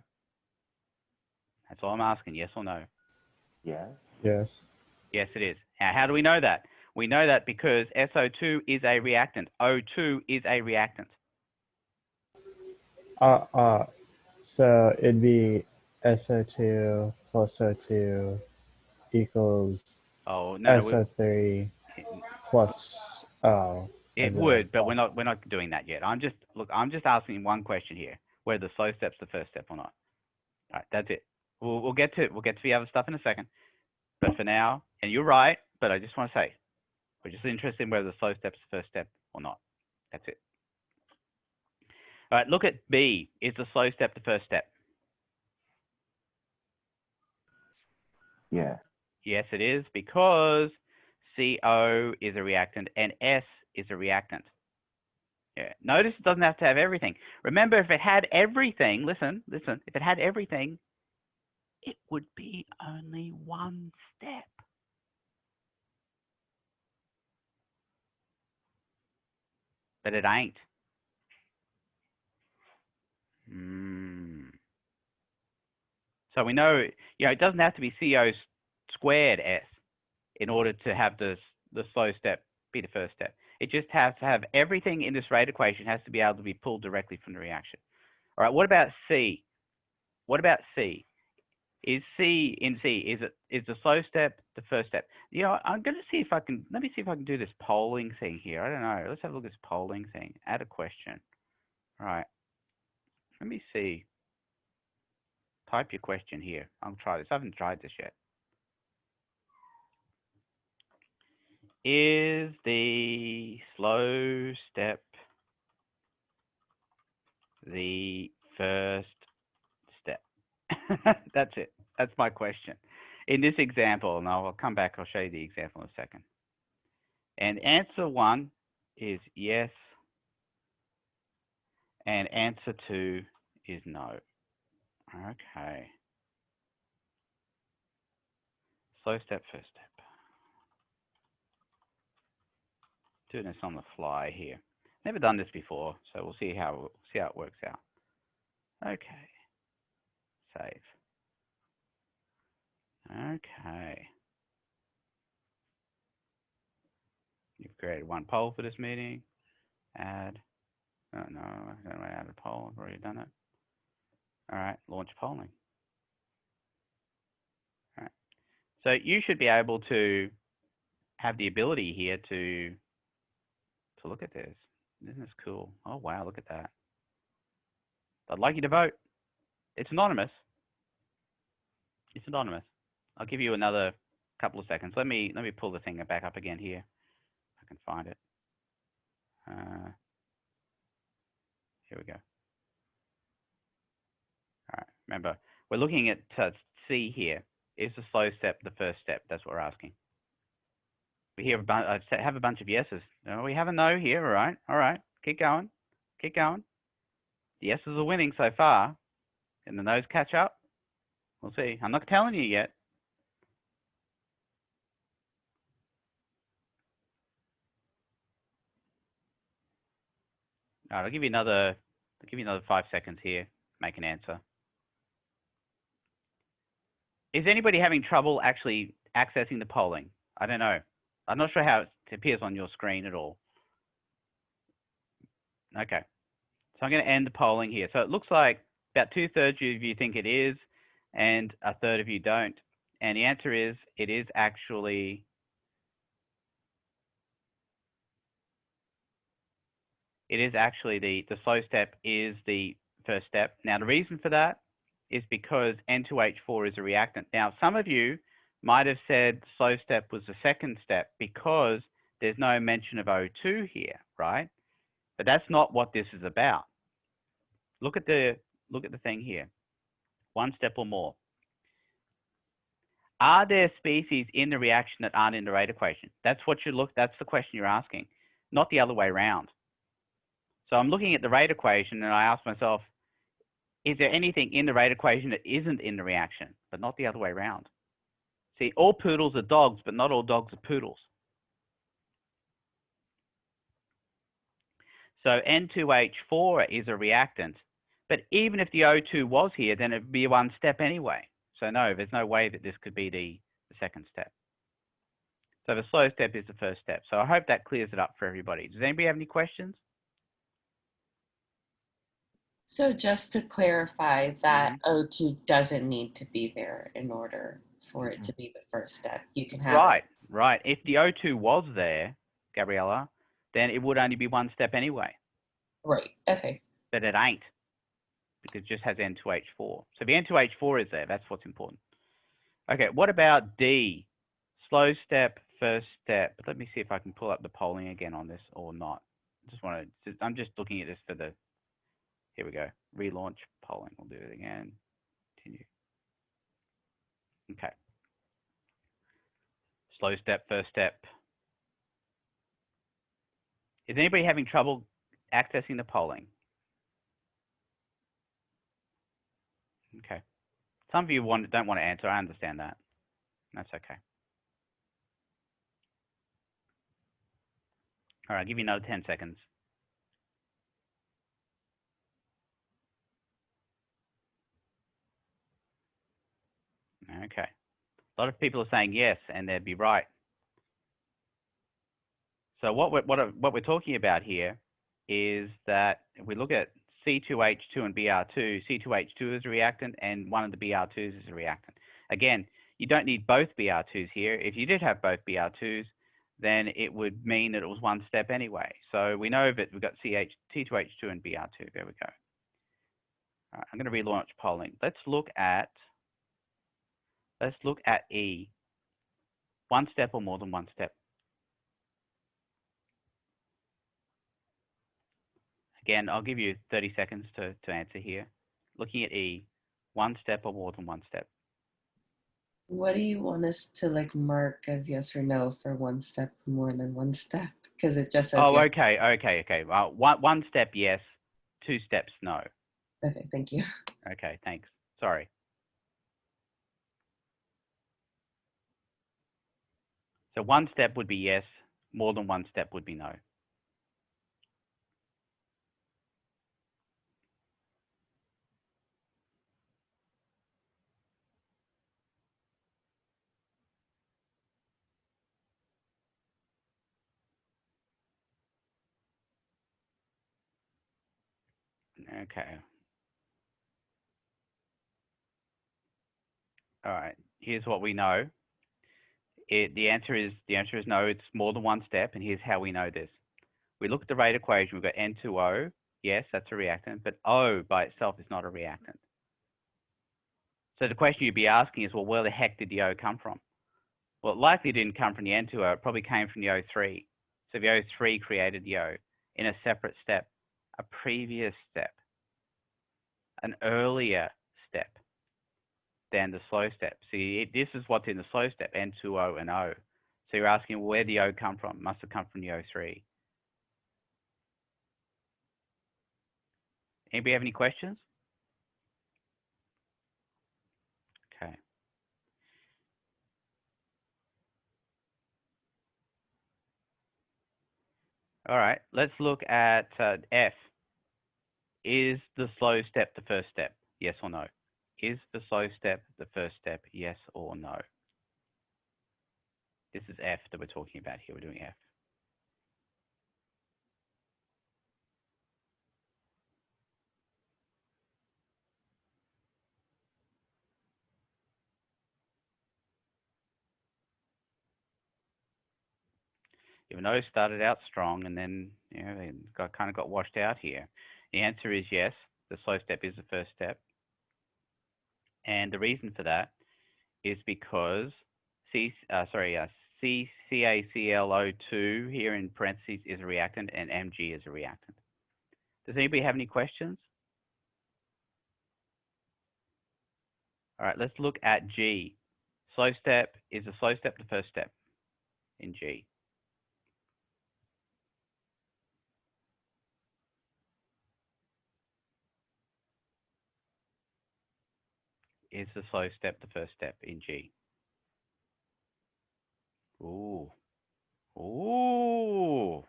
That's all I'm asking, yes or no? Yes. Yes. Yes, it is. Now, how do we know that? We know that because SO2 is a reactant. O2 is a reactant. So it'd be SO2 plus O2 equals Oh, no, SO3 plus O. it as would, a but we're not doing that yet. I'm just asking one question here, whether the slow step's the first step or not. All right, that's it. We'll get to the other stuff in a second. But for now, and you're right, but I just want to say, we're just interested in whether the slow step's the first step or not. That's it. All right, look at B. Is the slow step the first step? Yeah. Yes, it is, because CO is a reactant and S is a reactant. Yeah. Notice it doesn't have to have everything. Remember, if it had everything, listen, if it had everything, it would be only one step. But it ain't. So we know, it doesn't have to be CO squared S in order to have the slow step be the first step. It just has to have everything in this rate equation has to be able to be pulled directly from the reaction. All right, what about C? What about C? Is the slow step the first step? I'm going to see if I can, let me see if I can do this polling thing here. I don't know. Let's have a look at this polling thing. Add a question. All right. Let me see. Type your question here. I'll try this. I haven't tried this yet. Is the slow step the first step? That's it. That's my question. In this example, and I'll come back, I'll show you the example in a second. And answer 1 is yes, and answer 2 is no. Okay. Slow step, first step. Doing this on the fly here. Never done this before, so we'll see how it works out. Okay. Save. Okay. You've created one poll for this meeting. Add. Oh, no, I don't want to add a poll. I've already done it. All right, launch polling. All right. So you should be able to have the ability here to look at this. Isn't this cool? Oh, wow, look at that. I'd like you to vote. It's anonymous. It's anonymous. I'll give you another couple of seconds. Let me pull the thing back up again here. If I can find it. Here we go. All right. Remember, we're looking at C here. Is the slow step the first step? That's what we're asking. We have a bunch of yeses. No, we have a no here. All right. All right. Keep going. Keep going. The yeses are winning so far. Can the no's catch up? We'll see. I'm not telling you yet. All right. I'll give you another 5 seconds here. Make an answer. Is anybody having trouble actually accessing the polling? I don't know. I'm not sure how it appears on your screen at all. Okay. So I'm going to end the polling here. So it looks like about 2/3 of you think it is, and 1/3 of you don't. And the answer is, it is actually the slow step is the first step. Now the reason for that is because N2H4 is a reactant. Now some of you might have said slow step was the second step because there's no mention of O2 here, right? But that's not what this is about. Look at the thing here. One step or more. Are there species in the reaction that aren't in the rate equation? That's the question you're asking, not the other way around. So I'm looking at the rate equation and I ask myself, is there anything in the rate equation that isn't in the reaction, but not the other way around? See, all poodles are dogs, but not all dogs are poodles. So N2H4 is a reactant, but even if the O2 was here, then it'd be one step anyway. So no, there's no way that this could be the second step. So the slow step is the first step. So I hope that clears it up for everybody. Does anybody have any questions? So just to clarify, that O2 doesn't need to be there in order for it to be the first step. You can have Right, right. If the O2 was there, Gabriella, then it would only be one step anyway. Right. Okay. But it ain't, because it just has N2H4. So the N2H4 is there. That's what's important. Okay, what about D? Slow step, first step. Let me see if I can pull up the polling again on this or not. I'm just looking at this for the, here we go. Relaunch polling. We'll do it again. Continue. Okay. Slow step, first step. Is anybody having trouble accessing the polling? Okay. Some of you don't want to answer. I understand that. That's okay. All right, I'll give you another 10 seconds. Okay. A lot of people are saying yes, and they'd be right. So what we're talking about here is that if we look at C2H2 and Br2, C2H2 is a reactant, and one of the Br2s is a reactant. Again, you don't need both Br2s here. If you did have both Br2s, then it would mean that it was one step anyway. So we know that we've got C2H2 and Br2. There we go. All right, I'm going to relaunch polling. Let's look at E. One step or more than one step. Again, I'll give you 30 seconds to answer here. Looking at E, one step or more than one step. What do you want us to like mark as yes or no for one step more than one step? Because it just says Oh, yes. okay. Well, one step yes, two steps no. Okay, thank you. Okay, thanks. Sorry. So one step would be yes, more than one step would be no. Okay. All right. Here's what we know. The answer is no. It's more than one step, and here's how we know this. We look at the rate equation. We've got N2O. Yes, that's a reactant, but O by itself is not a reactant. So the question you'd be asking is, well, where the heck did the O come from? Well, it likely didn't come from the N2O. It probably came from the O3. So the O3 created the O in a separate step, a previous step, an earlier step than the slow step. See, this is what's in the slow step, N2O and O. So you're asking, well, where did the O come from? It must have come from the O3. Anybody have any questions? Okay. All right, let's look at F. Is the slow step the first step? Yes or no? Is the slow step the first step? Yes or no? This is F that we're talking about here. We're doing F. Even though it started out strong and then they kind of got washed out here. The answer is yes. The slow step is the first step, and the reason for that is because CCAClO2 here in parentheses is a reactant and Mg is a reactant. Does anybody have any questions? All right, let's look at G. Slow step, is the slow step the first step in G? Is the slow step the first step in G? Ooh. Ooh.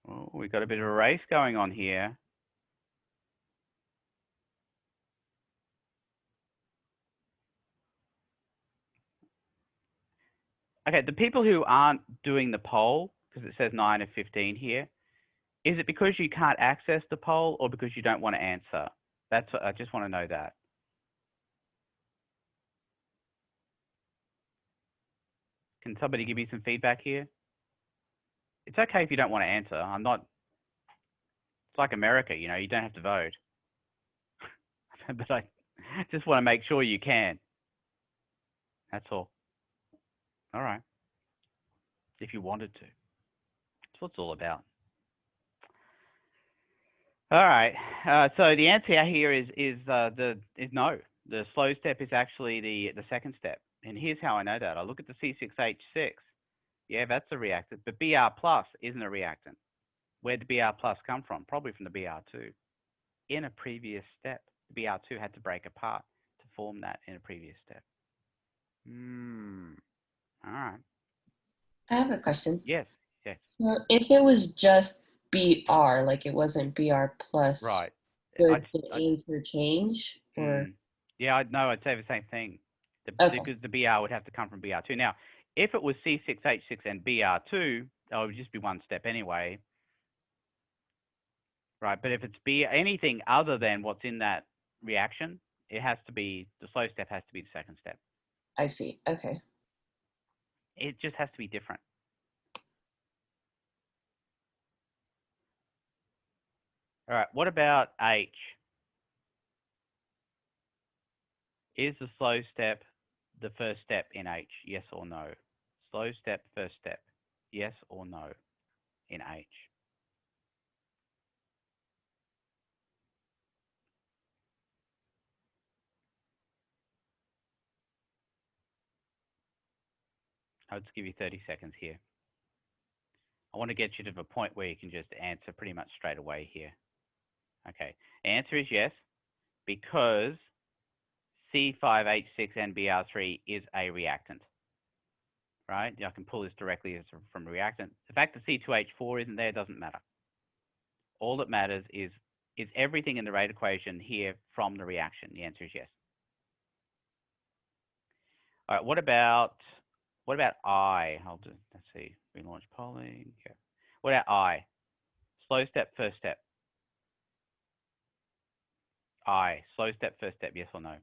Oh, we got a bit of a race going on here. Okay, the people who aren't doing the poll, because it says 9 of 15 here, is it because you can't access the poll or because you don't want to answer? I just want to know that. Can somebody give me some feedback here? It's okay if you don't want to answer. It's like America, you know, you don't have to vote. But I just want to make sure you can. That's all. All right. If you wanted to. That's what it's all about. All right. So the answer here is no. The slow step is actually the second step. And here's how I know that. I look at the C6H6. Yeah, that's a reactant. But Br plus isn't a reactant. Where did Br plus come from? Probably from the Br2. In a previous step, the Br2 had to break apart to form that in a previous step. All right. I have a question. Yes. Yes. So if it was just BR, like it wasn't BR plus, Right. would the answer change? Or Yeah, I'd say the same thing. Okay. Because the BR would have to come from BR2. Now, if it was C6H6 and BR2, that would just be one step anyway. Right, but if it's anything other than what's in that reaction, it has to be, the slow step has to be the second step. I see. Okay. It just has to be different. All right, what about H? Is the slow step the first step in H? Yes or no? Slow step, first step. Yes or no in H? I'll just give you 30 seconds here. I want to get you to the point where you can just answer pretty much straight away here. Okay, the answer is yes, because C5H6 and Br3 is a reactant. Right? I can pull this directly from a reactant. The fact that C2H4 isn't there doesn't matter. All that matters is everything in the rate equation here from the reaction? The answer is yes. All right, what about I? Let's see, relaunch polling. Yeah. What about I? Slow step, first step. I. Slow step, first step, yes or no?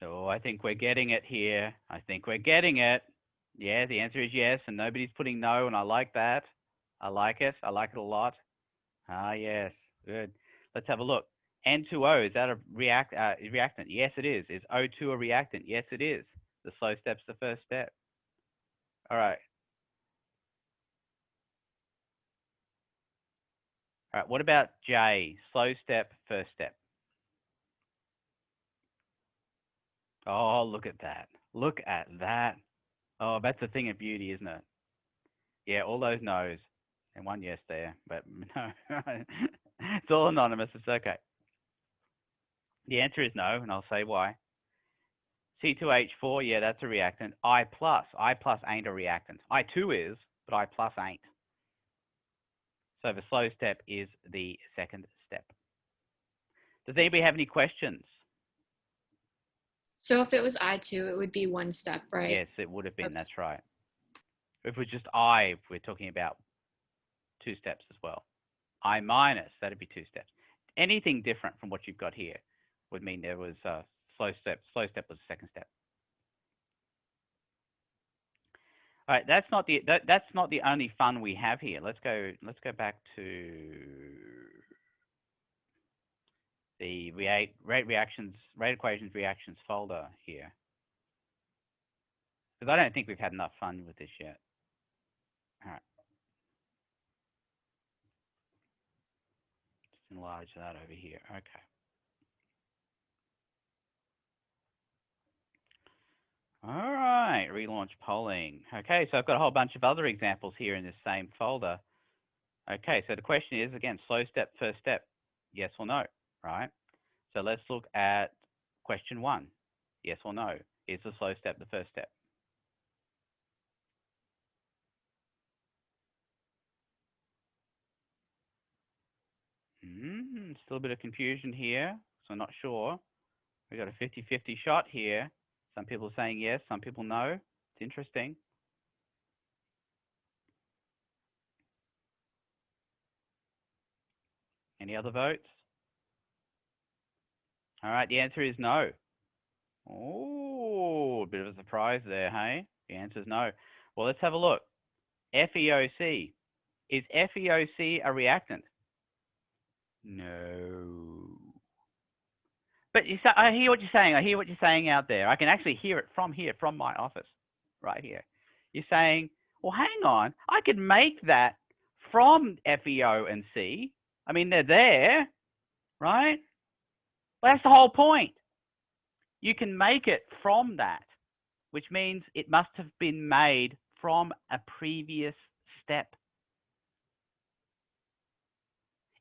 Oh, I think we're getting it here. I think we're getting it. Yeah, the answer is yes, and nobody's putting no, and I like that. I like it. I like it a lot. Ah, yes. Good. Let's have a look. N2O, is that a reactant? Yes, it is. Is O2 a reactant? Yes, it is. The slow step's the first step. All right. All right, what about J? Slow step, first step. Oh, look at that. Look at that. Oh, that's a thing of beauty, isn't it? Yeah, all those no's. And one yes there, but no. It's all anonymous. It's okay. The answer is no, and I'll say why. C2H4, yeah, that's a reactant. I plus ain't a reactant. I2 is, but I plus ain't. So the slow step is the second step. Does anybody have any questions? So if it was I2, it would be one step, right? Yes, it would have been. Okay. That's right. If it was just I, we're talking about two steps as well. I minus, that'd be two steps. Anything different from what you've got here would mean there was a slow step. Slow step was the second step. All right, that's not the only fun we have here. Let's go back to the rate equations reactions folder here, because I don't think we've had enough fun with this yet. All right, just enlarge that over here. Okay. All right, relaunch polling. Okay, so I've got a whole bunch of other examples here in this same folder. Okay, so the question is, again, slow step, first step, yes or no, right? So let's look at question 1. Yes or no? Is the slow step the first step? Still a bit of confusion here, so I'm not sure. We got a 50-50 shot here. Some people saying yes, some people no. It's interesting. Any other votes? All right, the answer is no. Oh, a bit of a surprise there, hey? The answer is no. Well, let's have a look. FeOC. Is FeOC a reactant? No. But you say, I hear what you're saying. I hear what you're saying out there. I can actually hear it from here, from my office, right here. You're saying, well, hang on. I could make that from FeO and C. I mean, they're there, right? Well, that's the whole point. You can make it from that, which means it must have been made from a previous step.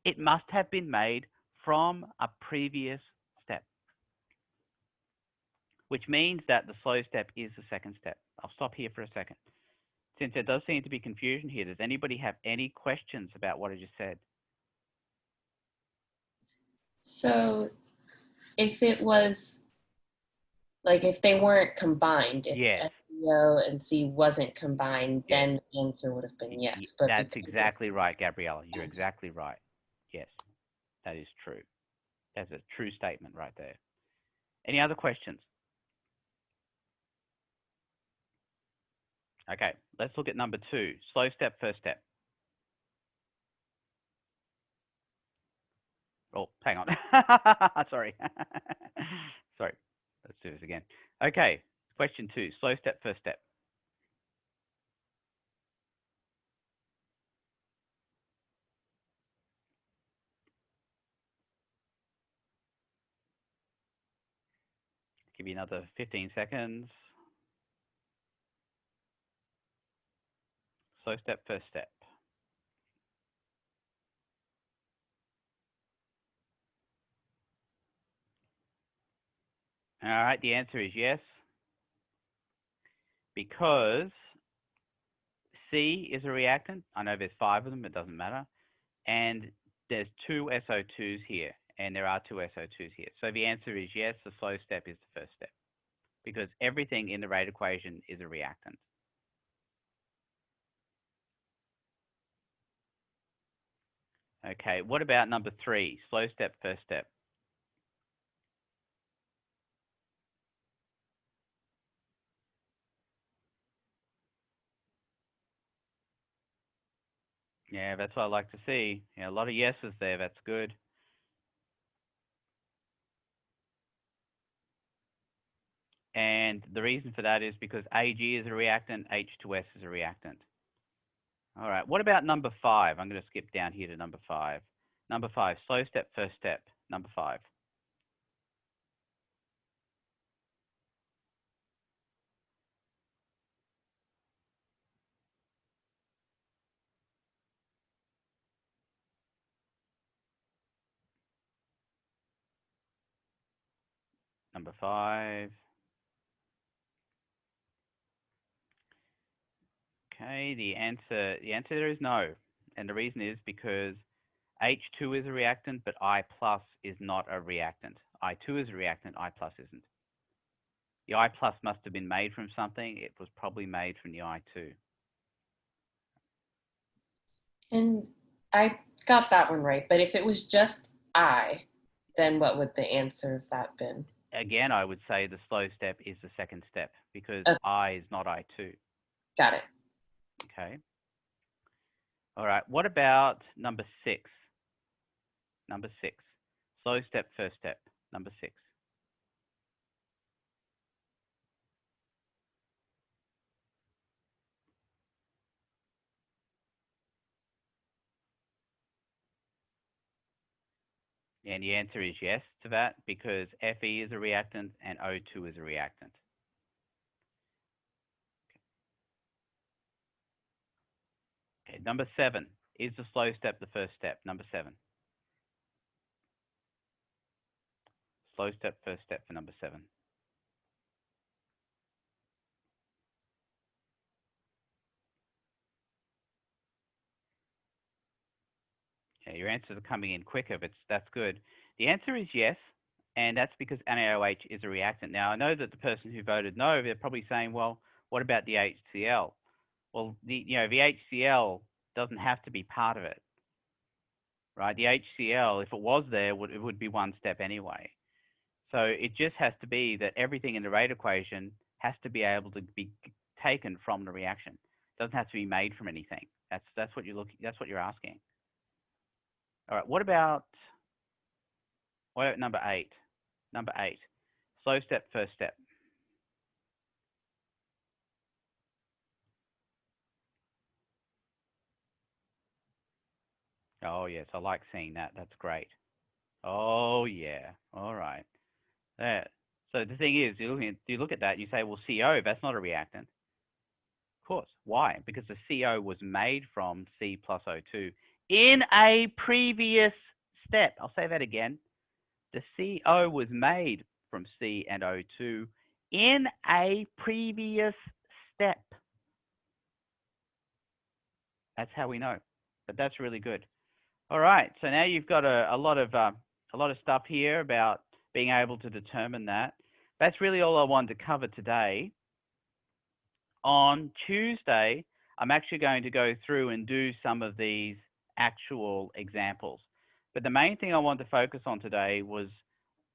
It must have been made from a previous step, which means that the slow step is the second step. I'll stop here for a second. Since there does seem to be confusion here, does anybody have any questions about what I just said? So if it was, like if they weren't combined, if Yes. FeO and C wasn't combined, Yes. then the answer would have been yes. But That's because exactly right, Gabriella. You're exactly right. Yes, that is true. That's a true statement right there. Any other questions? Okay, let's look at number 2. Slow step, first step. Oh, hang on. Sorry. Sorry. Let's do this again. Okay, question 2. Slow step, first step. Give you another 15 seconds. Slow step, first step. All right, the answer is yes. Because C is a reactant. I know there's 5 of them, it doesn't matter. And there's 2 SO2s here, and there are 2 SO2s here. So the answer is yes, the slow step is the first step, because everything in the rate equation is a reactant. Okay, what about number 3, slow step, first step? Yeah, that's what I like to see. Yeah, a lot of yeses there, that's good. And the reason for that is because Ag is a reactant, H2S is a reactant. All right, what about number 5? I'm going to skip down here to number 5. Number 5, slow step, first step, number 5. Number 5. Okay, the answer there is no. And the reason is because H2 is a reactant, but I plus is not a reactant. I2 is a reactant, I plus isn't. The I plus must have been made from something. It was probably made from the I2. And I got that one right, but if it was just I, then what would the answer of that been? Again, I would say the slow step is the second step because Okay. I is not I2. Got it. Okay. All right. What about number 6? Number 6. Slow step, first step. Number 6. And the answer is yes to that because Fe is a reactant and O2 is a reactant. Okay, number 7. Is the slow step the first step? Number 7. Slow step, first step for number 7. Okay, your answers are coming in quicker, but that's good. The answer is yes, and that's because NaOH is a reactant. Now, I know that the person who voted no, they're probably saying, well, what about the HCl? Well, the HCl doesn't have to be part of it, right? The HCl, if it was there, it would be one step anyway. So it just has to be that everything in the rate equation has to be able to be taken from the reaction. It doesn't have to be made from anything. That's what you're asking. All right. What about number 8? Number 8. Slow step, first step. Oh yes, I like seeing that. That's great. Oh yeah. All right. There. So the thing is, you look at that and you say, well, CO, that's not a reactant. Of course. Why? Because the CO was made from C plus O2 in a previous step. I'll say that again. The CO was made from C and O2 in a previous step. That's how we know. But that's really good. All right. So now you've got a lot of stuff here about being able to determine that. That's really all I wanted to cover today. On Tuesday, I'm actually going to go through and do some of these actual examples. But the main thing I want to focus on today was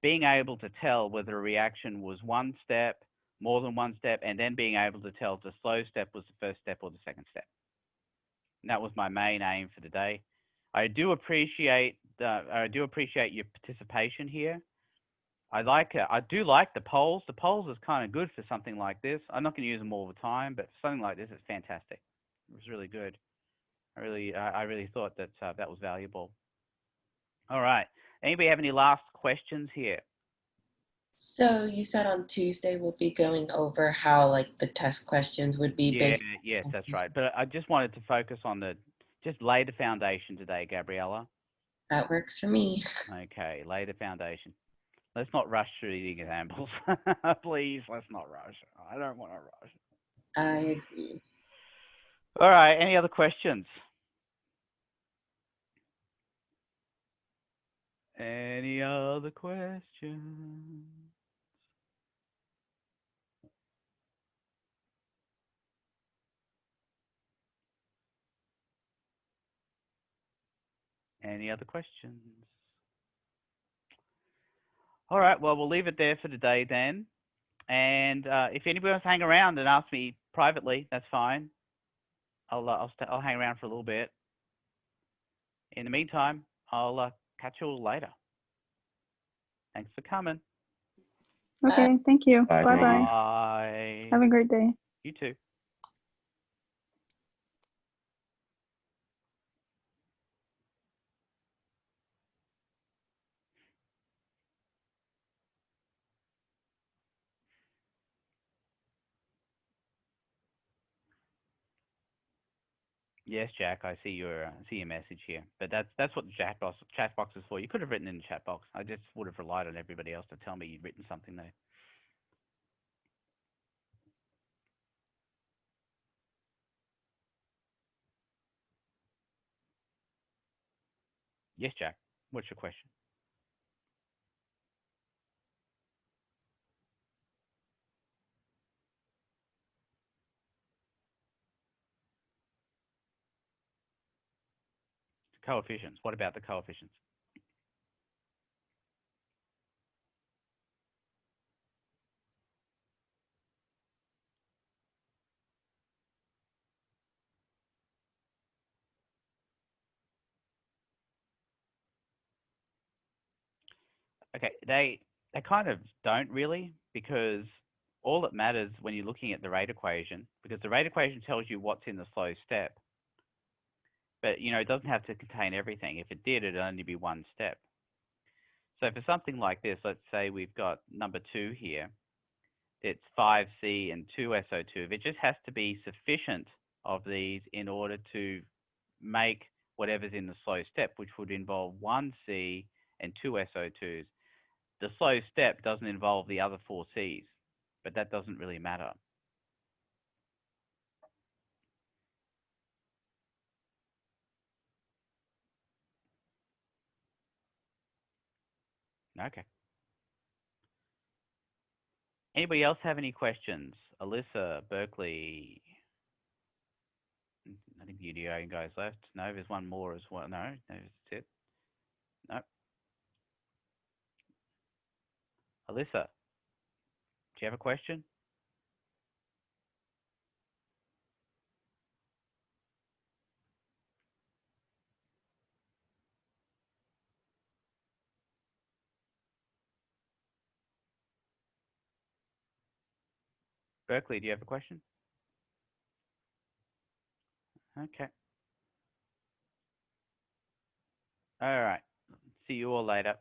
being able to tell whether a reaction was one step, more than one step, and then being able to tell if the slow step was the first step or the second step. And that was my main aim for today. I do appreciate your participation here. I do like the polls. The polls is kind of good for something like this. I'm not going to use them all the time, but for something like this, it's fantastic. It was really good. I really thought that that was valuable. All right. Anybody have any last questions here? So you said on Tuesday we'll be going over how like the test questions would be based. Yes, that's right. But I just wanted to focus on just lay the foundation today, Gabriella. That works for me. Okay, lay the foundation. Let's not rush through the examples. Please, let's not rush. I don't want to rush. I agree. All right, any other questions? Any other questions? Any other questions? All right, well, we'll leave it there for today then. And if anybody wants to hang around and ask me privately, that's fine. I'll hang around for a little bit. In the meantime, I'll catch you all later. Thanks for coming. Okay, thank you. Bye, Bye thank you. bye. Bye. Have a great day. You too. Yes, Jack, I see your message here, but that's what the chat box is for. You could have written in the chat box. I just would have relied on everybody else to tell me you'd written something there. Yes, Jack. What's your question? Coefficients. What about the coefficients? Okay, they kind of don't really, because all that matters when you're looking at the rate equation, because the rate equation tells you what's in the slow step, but it doesn't have to contain everything. If it did, it'd only be one step. So for something like this, let's say we've got number 2 here. It's 5C and 2SO2. It just has to be sufficient of these in order to make whatever's in the slow step, which would involve 1C and 2 SO2s. The slow step doesn't involve the other 4 Cs, but that doesn't really matter. Okay. Anybody else have any questions? Alyssa, Berkeley. I think you guys left. No, there's one more as well. No, that's it. No. Alyssa, do you have a question? Berkeley, do you have a question? Okay. All right. See you all later.